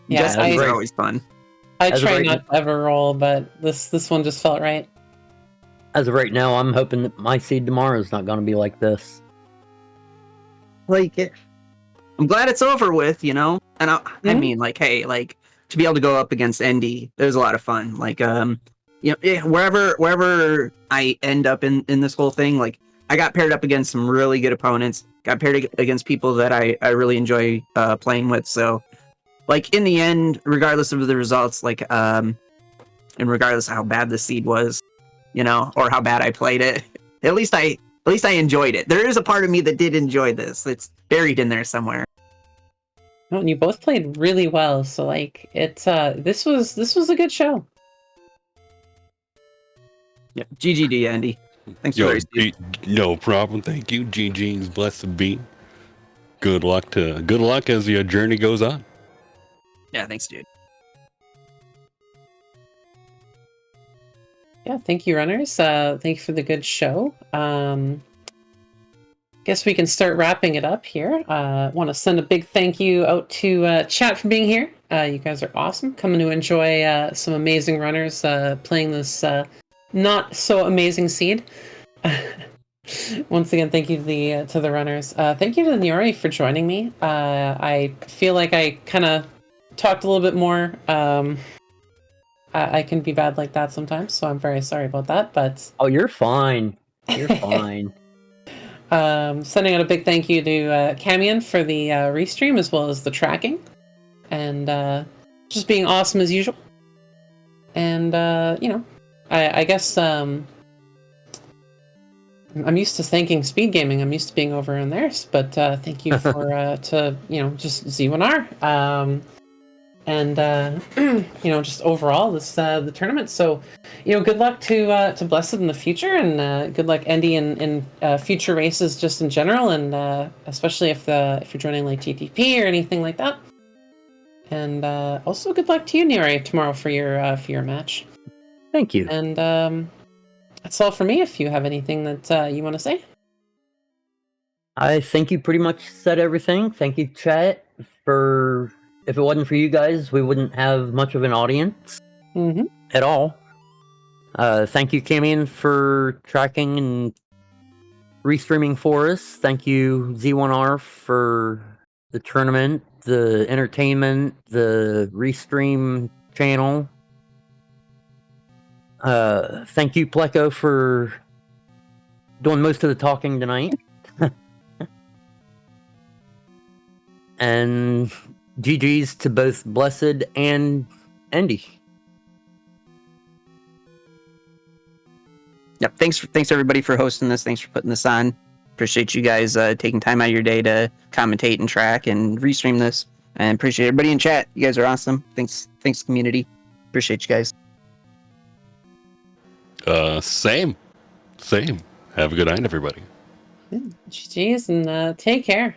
Yeah, are always fun. I try not to ever roll, but this one just felt right. As of right now, I'm hoping that my seed tomorrow is not going to be like this. Like, I'm glad it's over with, And I mean, like, hey, like, to be able to go up against ND, it was a lot of fun. Like, wherever I end up in this whole thing, like, I got paired up against some really good opponents. Got paired against people that I really enjoy playing with. So, like, in the end, regardless of the results, like, and regardless of how bad the seed was, or how bad I played it, at least I enjoyed it. There is a part of me that did enjoy this. It's buried in there somewhere. Oh, and you both played really well, so like it's this was a good show. Yeah, GGD, Andy. Thanks for the race, dude. No problem. Thank you. GG's BlessedBe. Good luck as your journey goes on. Yeah, thanks, dude. Yeah, thank you, runners. Thank you for the good show. Guess we can start wrapping it up here. Want to send a big thank you out to chat for being here. You guys are awesome. Coming to enjoy some amazing runners playing this not so amazing seed. Once again, thank you to the runners. Thank you to Niori for joining me. I feel like I kind of talked a little bit more. I can be bad like that sometimes, so I'm very sorry about that. But oh, you're fine. You're fine. Sending out a big thank you to Camion for the restream as well as the tracking, and just being awesome as usual. And I guess I'm used to thanking Speed Gaming. I'm used to being over in theirs, but thank you for just Z1R. And just overall this the tournament. So good luck to Blessed in the future, and good luck Andy in future races just in general, and especially if you're joining like TTP or anything like that. And also good luck to you, Niori, tomorrow for your match. Thank you. And that's all for me. If you have anything that you want to say. I think you pretty much said everything. Thank you, chat, for... If it wasn't for you guys, we wouldn't have much of an audience at all. Thank you, Camion, for tracking and restreaming for us. Thank you, Z1R, for the tournament, the entertainment, the restream channel. Thank you, Pleco, for doing most of the talking tonight. And... GG's to both Blessed and Andy. Yep. Thanks everybody for hosting this. Thanks for putting this on. Appreciate you guys taking time out of your day to commentate and track and restream this. And appreciate everybody in chat. You guys are awesome. Thanks community. Appreciate you guys. Same. Have a good night, everybody. GG's, and take care.